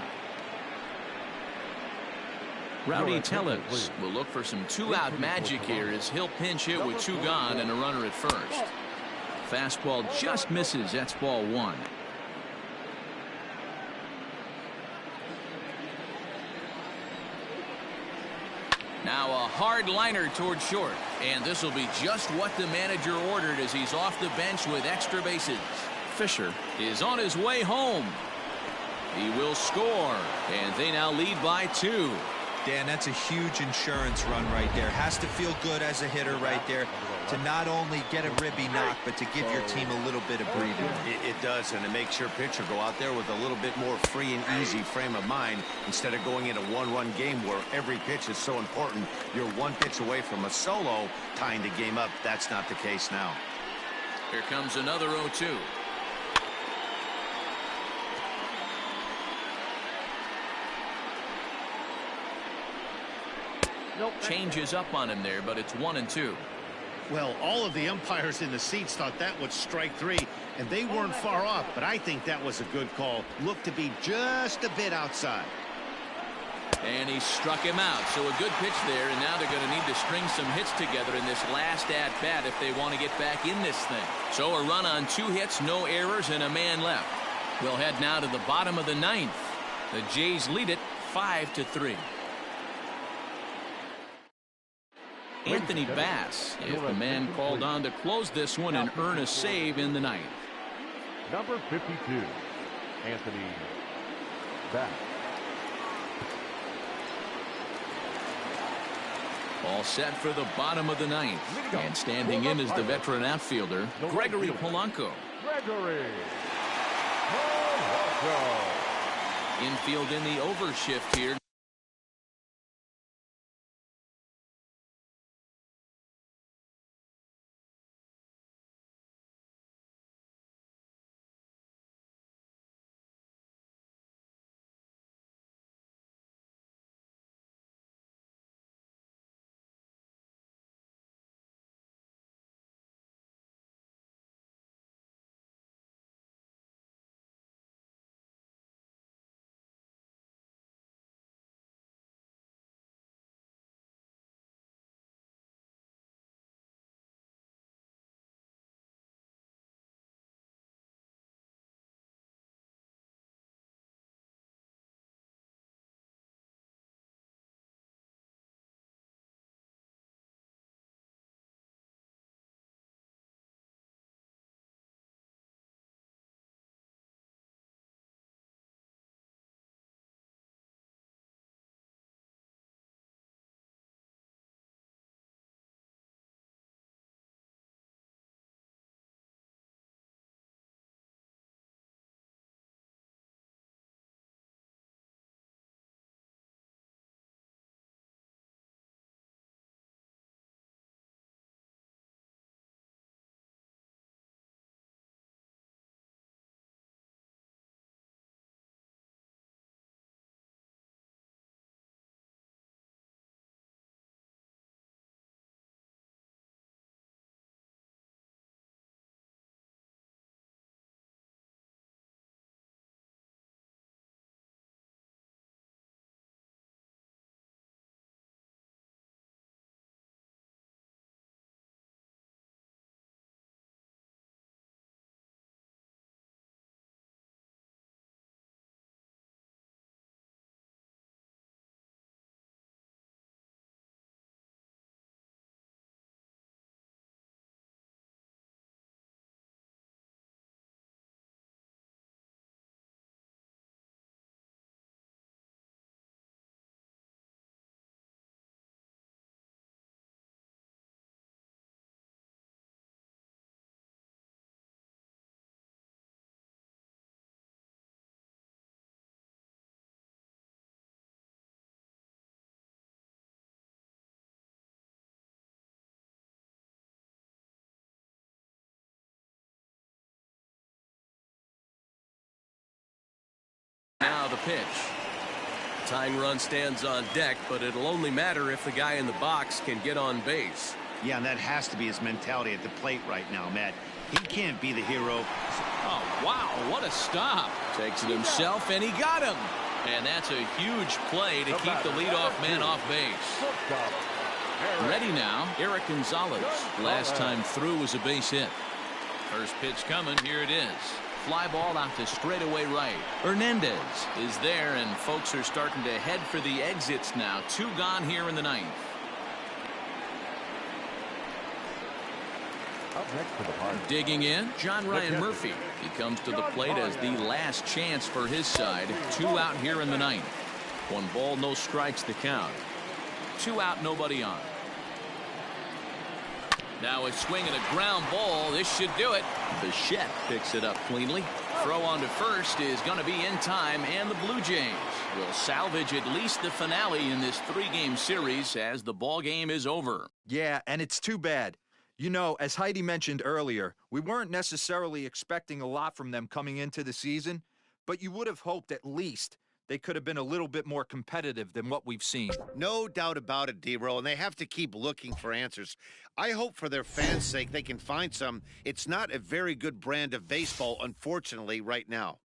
Rowdy Tellez will look for some 2-out magic here as he'll pinch hit with 2 gone and a runner at first. Fastball just misses. That's ball 1. Now a hard liner toward short, and this will be just what the manager ordered as he's off the bench with extra bases. Fisher is on his way home. He will score, and they now lead by 2. Dan, that's a huge insurance run right there. Has to feel good as a hitter right there to not only get a ribby knock, but to give your team a little bit of breathing. It does, and it makes your pitcher go out there with a little bit more free and easy frame of mind instead of going into 1-run game where every pitch is so important. You're 1 pitch away from a solo tying the game up. That's not the case now. Here comes another 0-2. Changes up on him there, but it's 1-2. Well, all of the umpires in the seats thought that was strike 3, and they weren't far off, but I think that was a good call. Looked to be just a bit outside. And he struck him out. So a good pitch there, and now they're going to need to string some hits together in this last at-bat if they want to get back in this thing. So a run on 2 hits, no errors, and a man left. We'll head now to the bottom of the 9th. The Jays lead it 5-3. Anthony Bass is the man called on to close this one and earn a save in the 9th. Number 52, Anthony Bass. All set for the bottom of the 9th. And standing in is the veteran outfielder, Gregory Polanco. Gregory Polanco. Infield in the overshift here. Now the pitch. Tying run stands on deck, but it'll only matter if the guy in the box can get on base. Yeah, and that has to be his mentality at the plate right now, Matt. He can't be the hero. Oh, wow, what a stop. Takes it himself, and he got him. And that's a huge play to keep the leadoff man off base. Ready now, Eric Gonzalez. Last time through was a base hit. First pitch coming, here it is. Fly ball out to straightaway right. Hernandez is there, and folks are starting to head for the exits now. 2 gone here in the 9th. Up next to the party. Digging in, John Ryan Murphy. He comes to the plate as the last chance for his side. 2 out here in the 9th. 1 ball, no strikes to count. 2 out, nobody on. Now a swing and a ground ball. This should do it. Bichette picks it up cleanly. Throw on to first is going to be in time, and the Blue Jays will salvage at least the finale in this 3-game series as the ball game is over. Yeah, and it's too bad. You know, as Heidi mentioned earlier, we weren't necessarily expecting a lot from them coming into the season, but you would have hoped at least they could have been a little bit more competitive than what we've seen. No doubt about it, D-Roll, and they have to keep looking for answers. I hope for their fans' sake they can find some. It's not a very good brand of baseball, unfortunately, right now.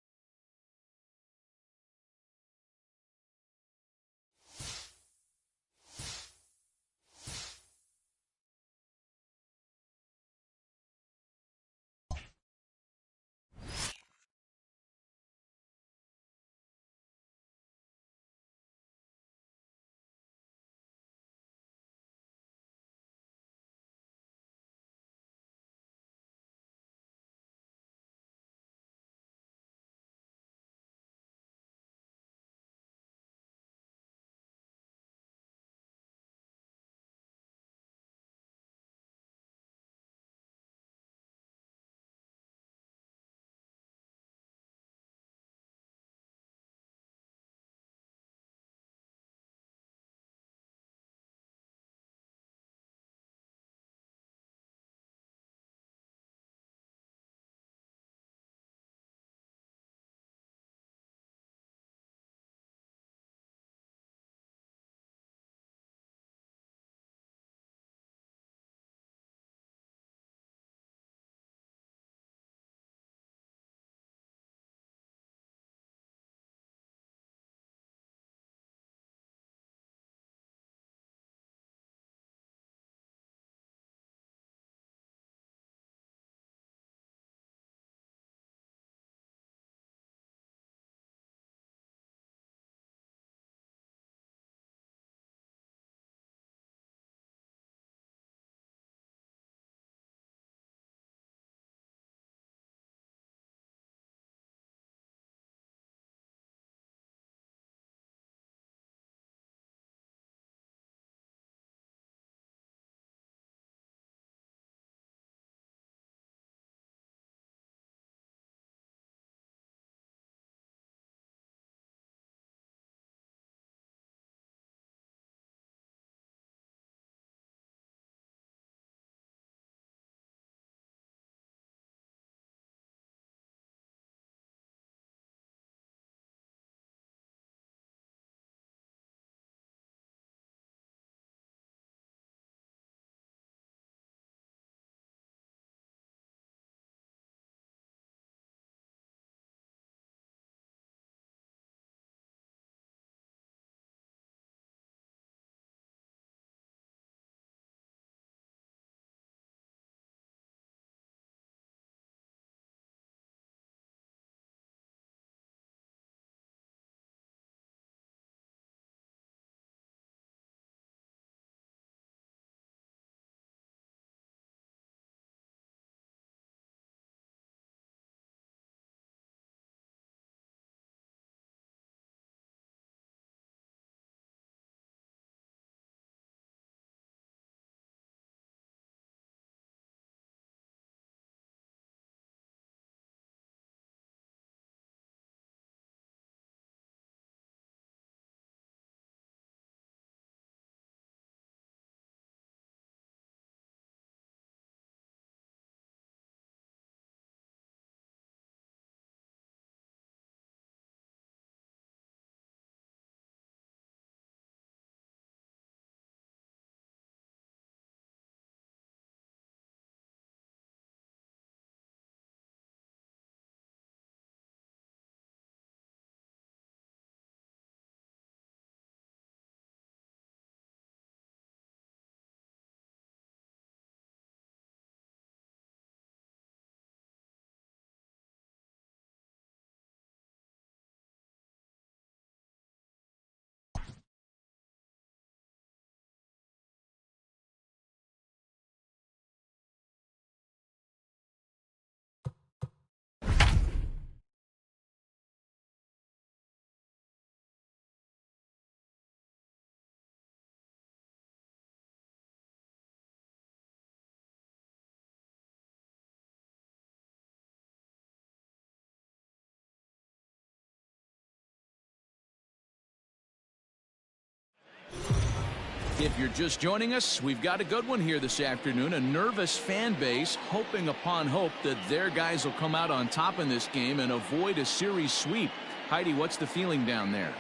If you're just joining us, we've got a good one here this afternoon. A nervous fan base hoping upon hope that their guys will come out on top in this game and avoid a series sweep. Heidi, what's the feeling down there?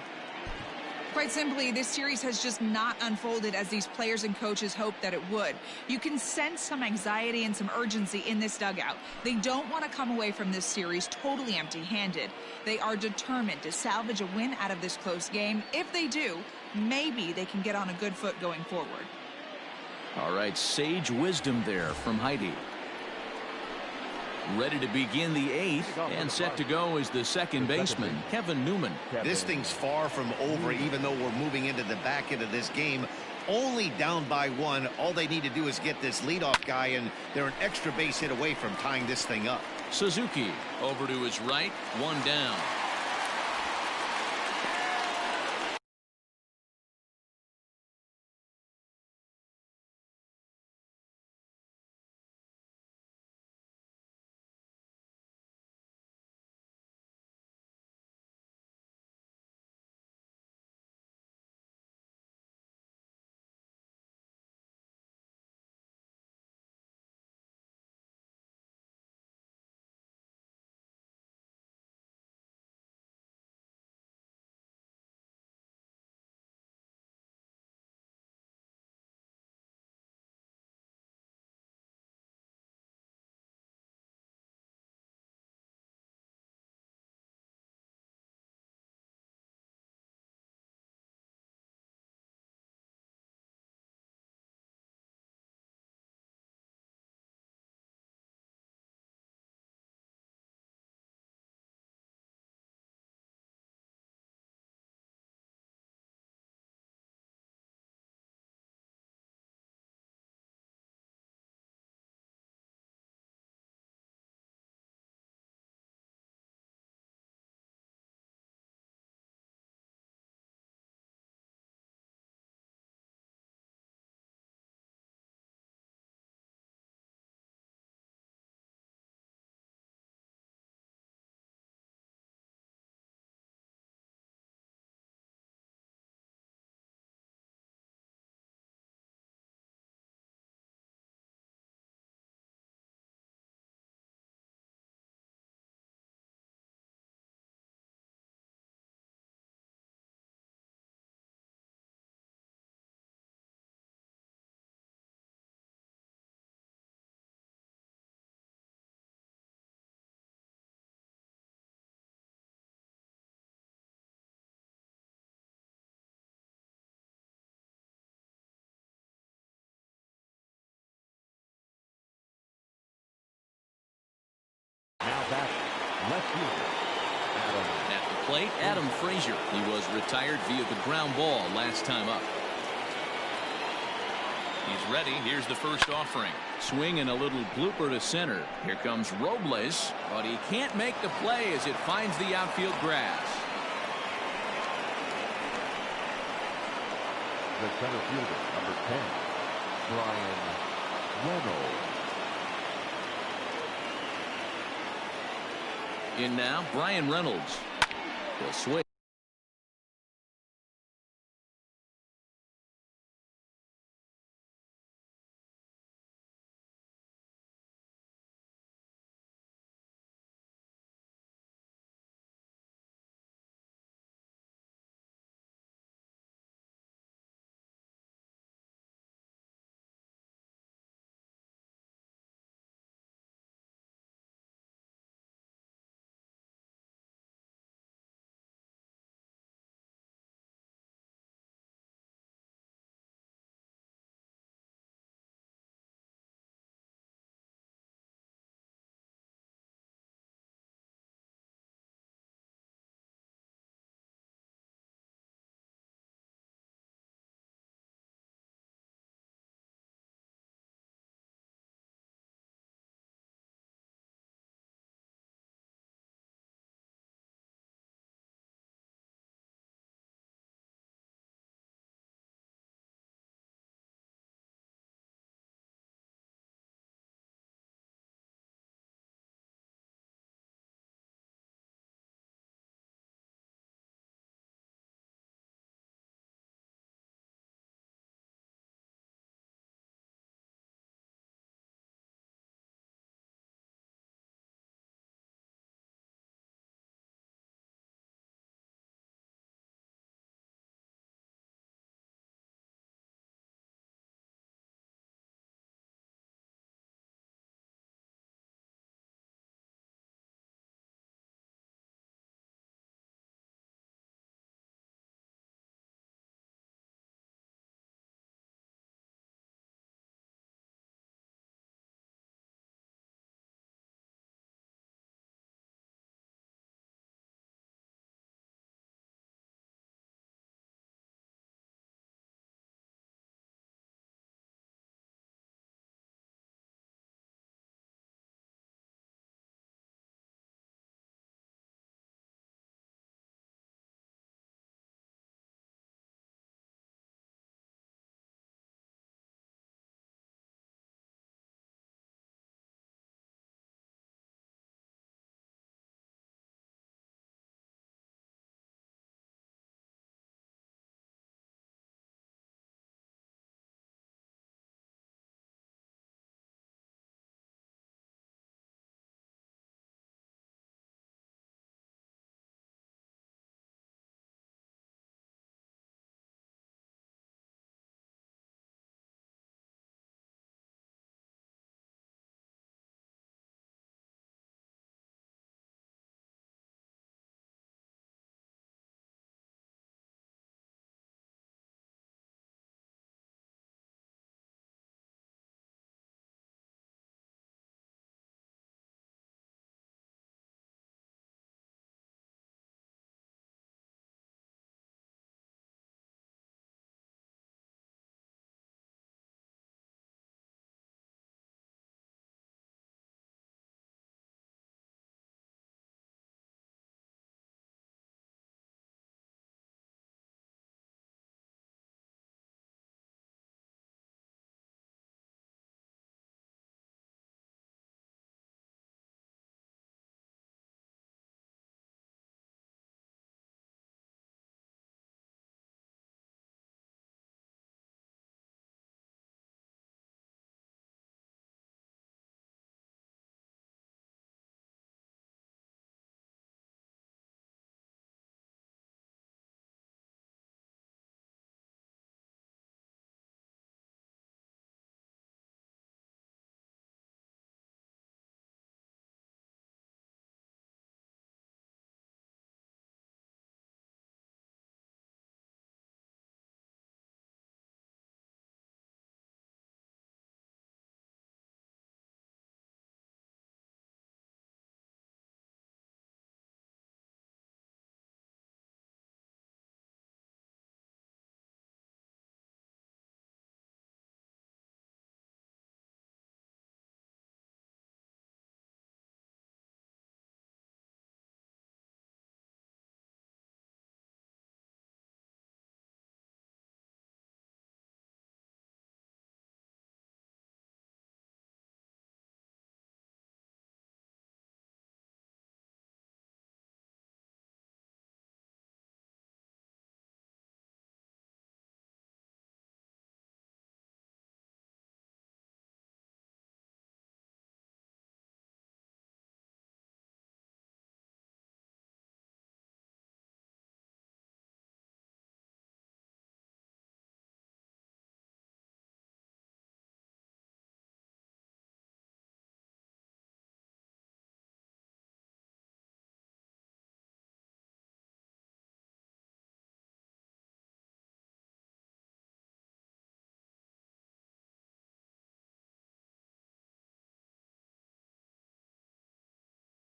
Quite simply, this series has just not unfolded as these players and coaches hoped that it would. You can sense some anxiety and some urgency in this dugout. They don't want to come away from this series totally empty-handed. They are determined to salvage a win out of this close game. If they do, maybe they can get on a good foot going forward. All right, sage wisdom there from Heidi. Ready to begin the 8th, and set to go is the second baseman, Kevin Newman. This thing's far from over, even though we're moving into the back end of this game. Only down by 1. All they need to do is get this leadoff guy, and they're an extra base hit away from tying this thing up. Suzuki over to his right, 1 down. Now back, left fielder, Adam. At the plate, Adam Frazier. He was retired via the ground ball last time up. He's ready. Here's the first offering. Swing and a little blooper to center. Here comes Robles, but he can't make the play as it finds the outfield grass. The center fielder, number 10, Brian Reynolds. In now, Brian Reynolds. He'll swing.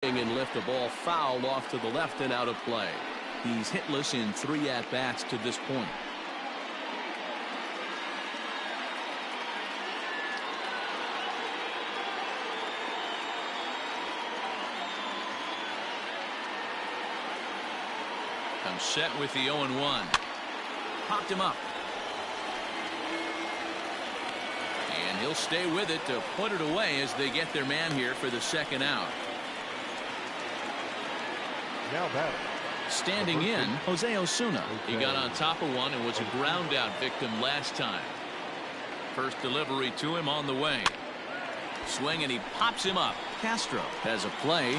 And lift the ball foul off to the left and out of play. He's hitless in 3 at-bats to this point. Comes set with the 0-1. Popped him up. And he'll stay with it to put it away as they get their man here for the second out. Now batting. Standing in, Jose Osuna. He got on top of one and was a ground out victim last time. First delivery to him on the way. Swing and he pops him up. Castro has a play.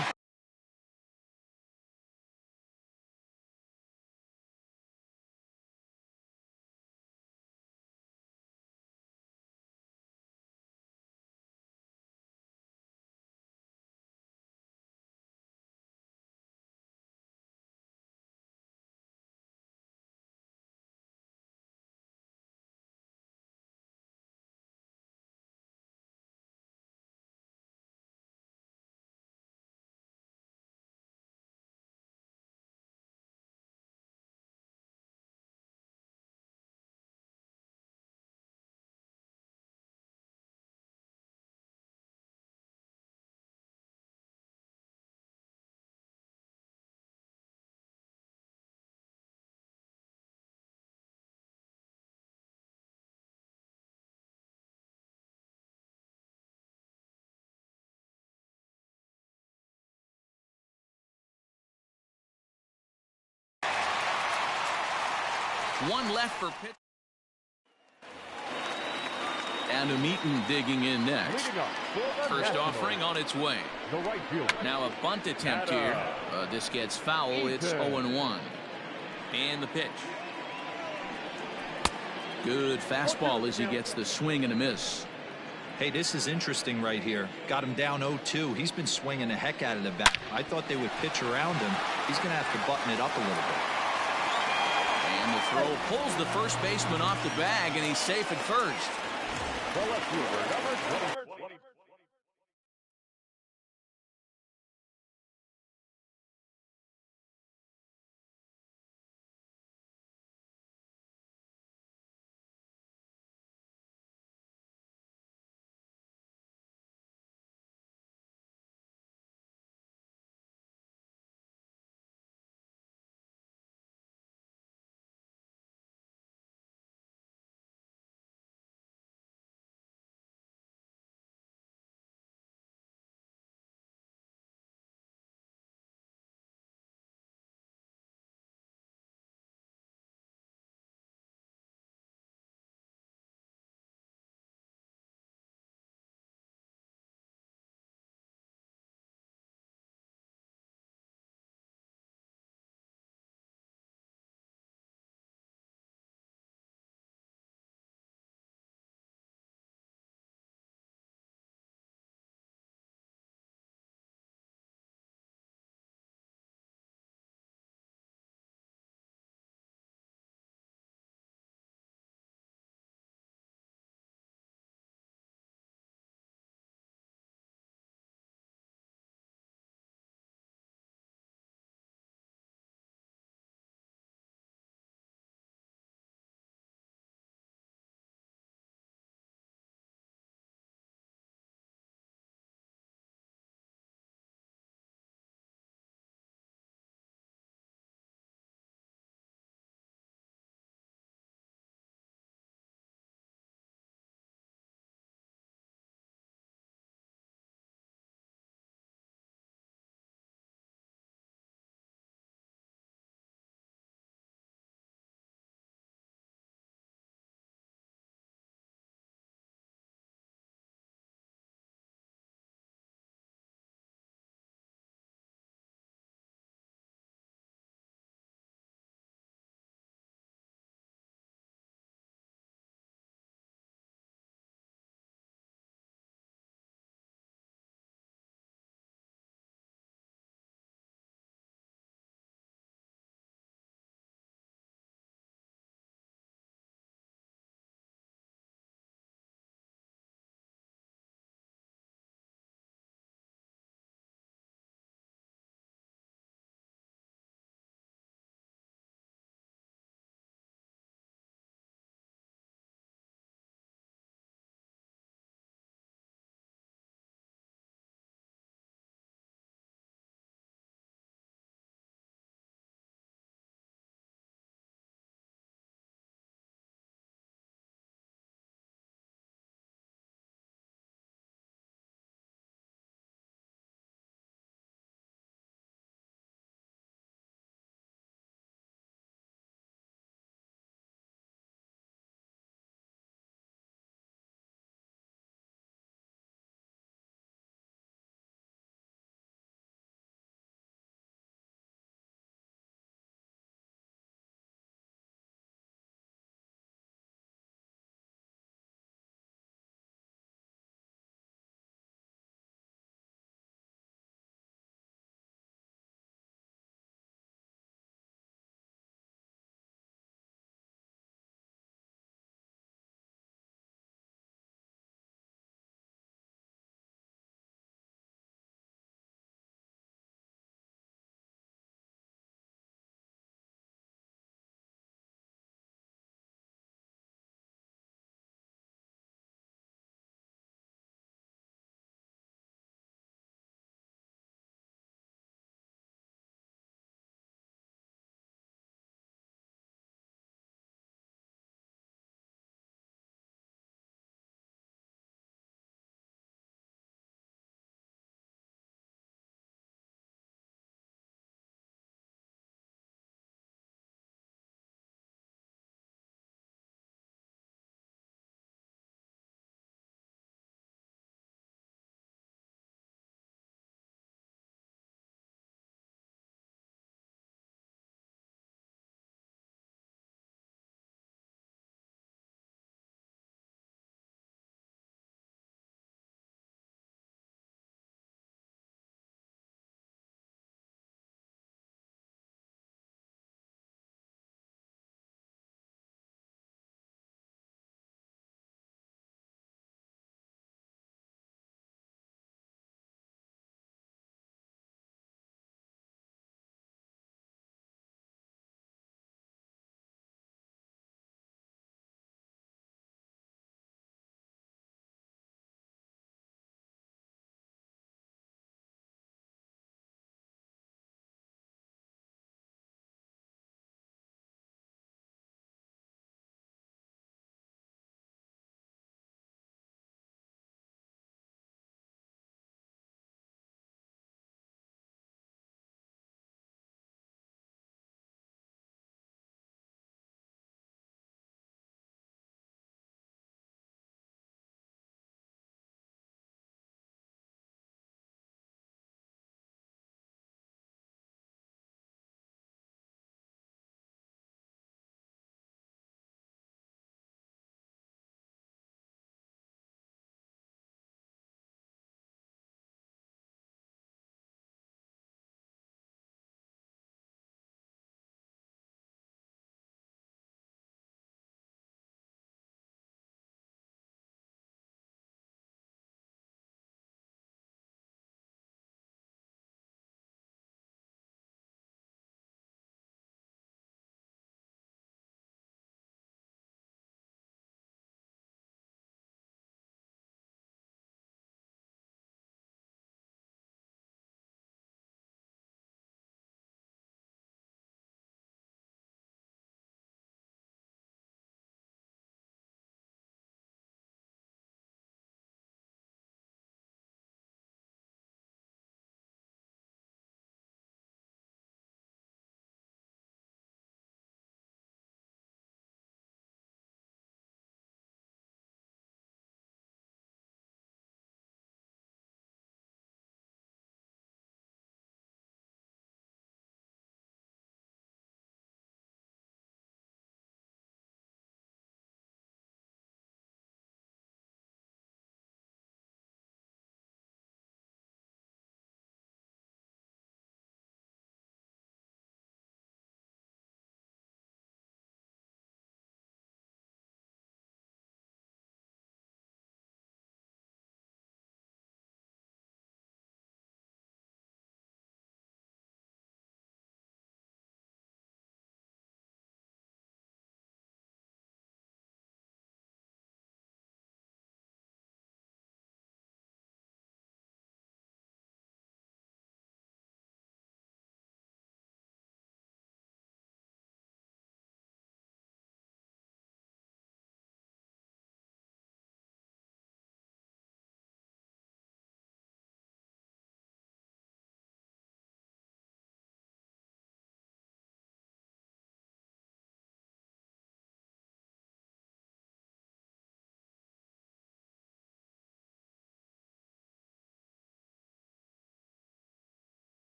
One left for pitch. Adam Eaton digging in next. First offering on its way. Now a bunt attempt here. This gets foul. It's 0-1. And the pitch. Good fastball as he gets the swing and a miss. Hey, this is interesting right here. Got him down 0-2. He's been swinging the heck out of the bat. I thought they would pitch around him. He's going to have to button it up a little bit. And the throw pulls the first baseman off the bag, and he's safe at first. The left fielder, number 20.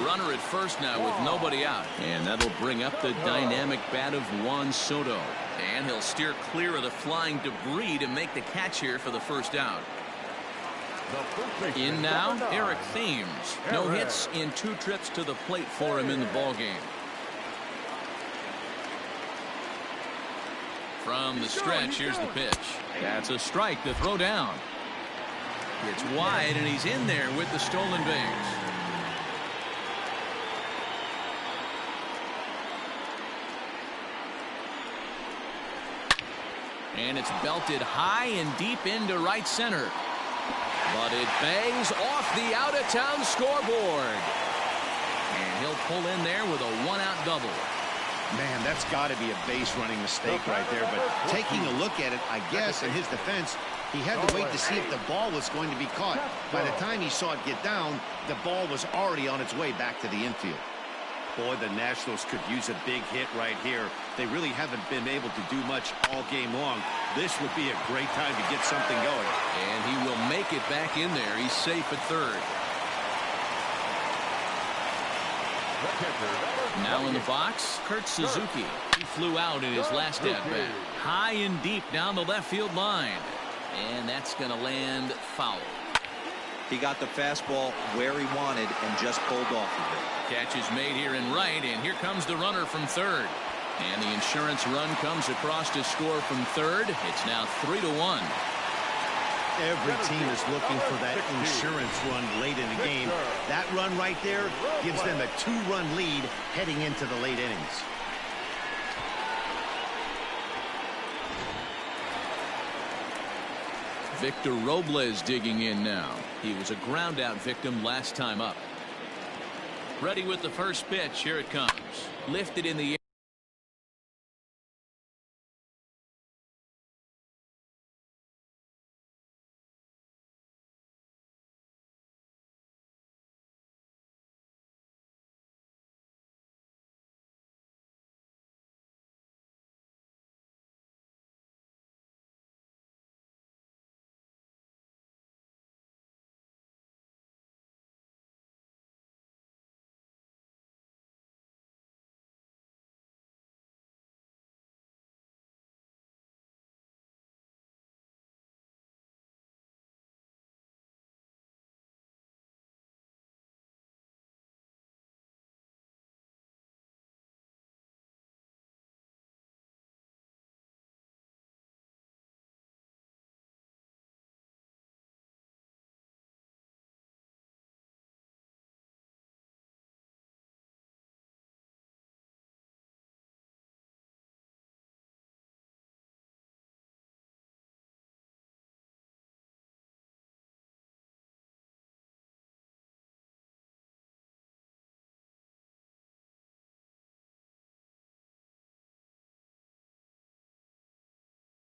Runner at first now with nobody out. And that'll bring up the dynamic bat of Juan Soto. And he'll steer clear of the flying debris to make the catch here for the first out. In now, Eric Thames. No hits in 2 trips to the plate for him in the ballgame. From the stretch, here's the pitch. That's a strike to throw down. It's wide, and he's in there with the stolen base. And it's belted high and deep into right center. But it bangs off the out-of-town scoreboard. And he'll pull in there with a 1-out double. Man, that's got to be a base running mistake right there. But taking a look at it, I guess, in his defense, he had to wait to see if the ball was going to be caught. By the time he saw it get down, the ball was already on its way back to the infield. Boy, the Nationals could use a big hit right here. They really haven't been able to do much all game long. This would be a great time to get something going. And he will make it back in there. He's safe at third. Now in the box, Kurt Suzuki. He flew out in his last at-bat. High and deep down the left field line. And that's going to land foul. He got the fastball where he wanted and just pulled off of it. Catch is made here in right, and here comes the runner from third. And the insurance run comes across to score from third. It's now 3-1. Every team is looking for that insurance run late in the game. That run right there gives them a 2-run lead heading into the late innings. Victor Robles digging in now. He was a ground out victim last time up. Ready with the first pitch. Here it comes. Lifted in the air.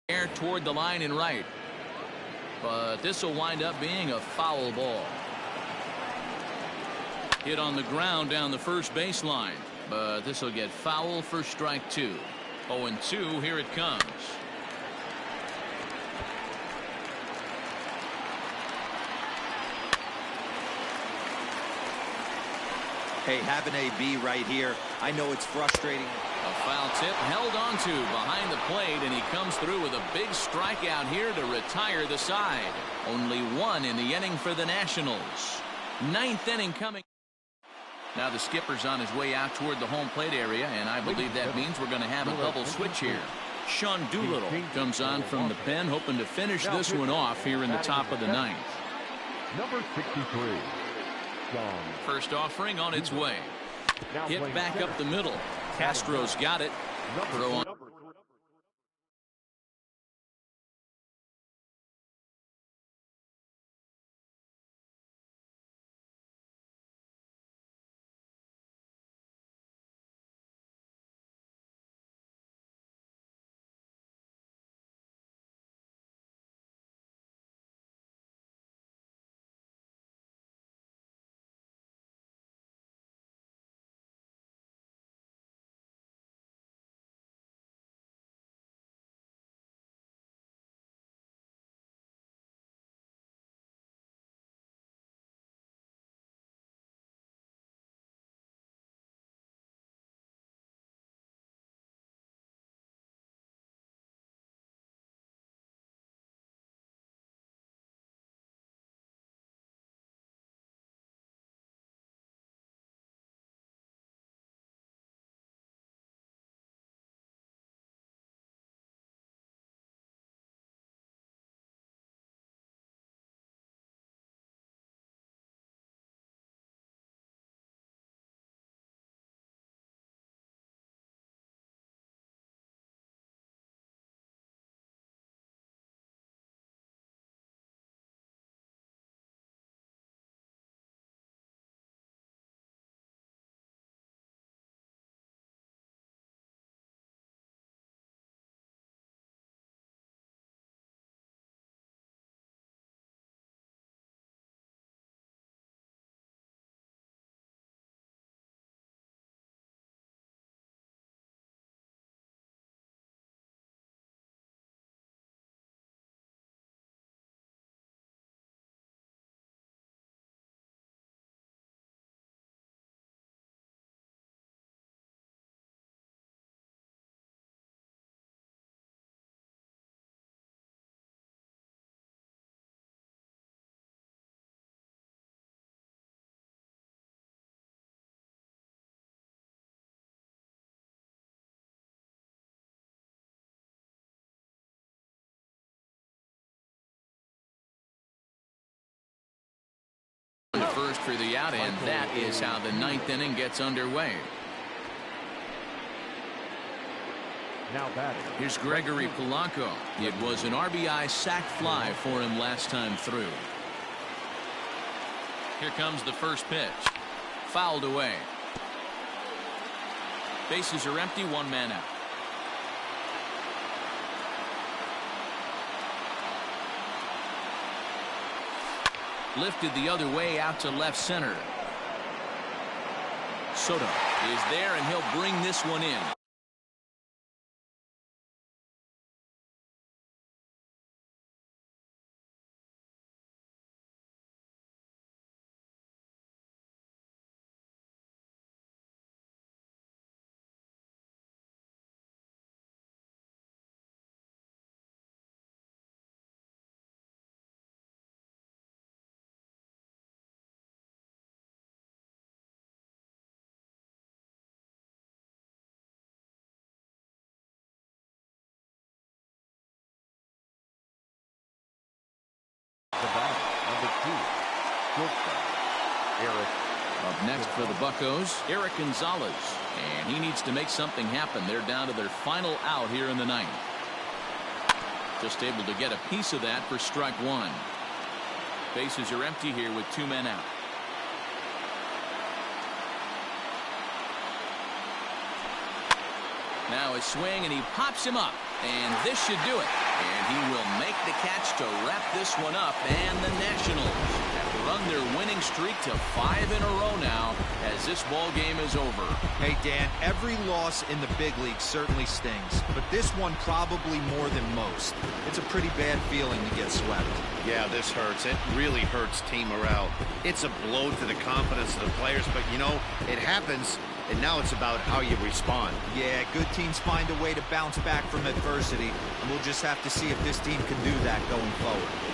Air toward the line and right. But this will wind up being a foul ball. Hit on the ground down the first baseline. But this will get foul for strike 2. 0-2. Here it comes. Hey, having a B right here, I know it's frustrating. A foul tip held onto behind the plate, and he comes through with a big strikeout here to retire the side. Only 1 in the inning for the Nationals. 9th inning coming. Now the skipper's on his way out toward the home plate area, and I believe that means we're going to have a double switch here. Sean Doolittle comes on from the pen, hoping to finish this one off here in the top of the 9th. Number 63. First offering on its way. Hit back up the middle. Castro's got it. Throw on. To first for the out, and that is how the ninth inning gets underway. Now batting. Here's Gregory Polanco. It was an RBI sac fly for him last time through. Here comes the first pitch. Fouled away. Bases are empty, one man out. Lifted the other way out to left center. Soto is there, and he'll bring this one in. The batter, number 2, shortstop, Eric. Up next for the Buccos, Eric Gonzalez. And he needs to make something happen. They're down to their final out here in the ninth. Just able to get a piece of that for strike one. Bases are empty here with two men out. Now a swing, and he pops him up. And this should do it. And he will make the catch to wrap this one up. And the Nationals have run their winning streak to 5 in a row now as this ball game is over. Hey, Dan, every loss in the big league certainly stings, but this one probably more than most. It's a pretty bad feeling to get swept. Yeah, this hurts. It really hurts team morale. It's a blow to the confidence of the players, but, you know, it happens, and now it's about how you respond. Yeah, good teams find a way to bounce back from adversity, and we'll just have to see if this team can do that going forward.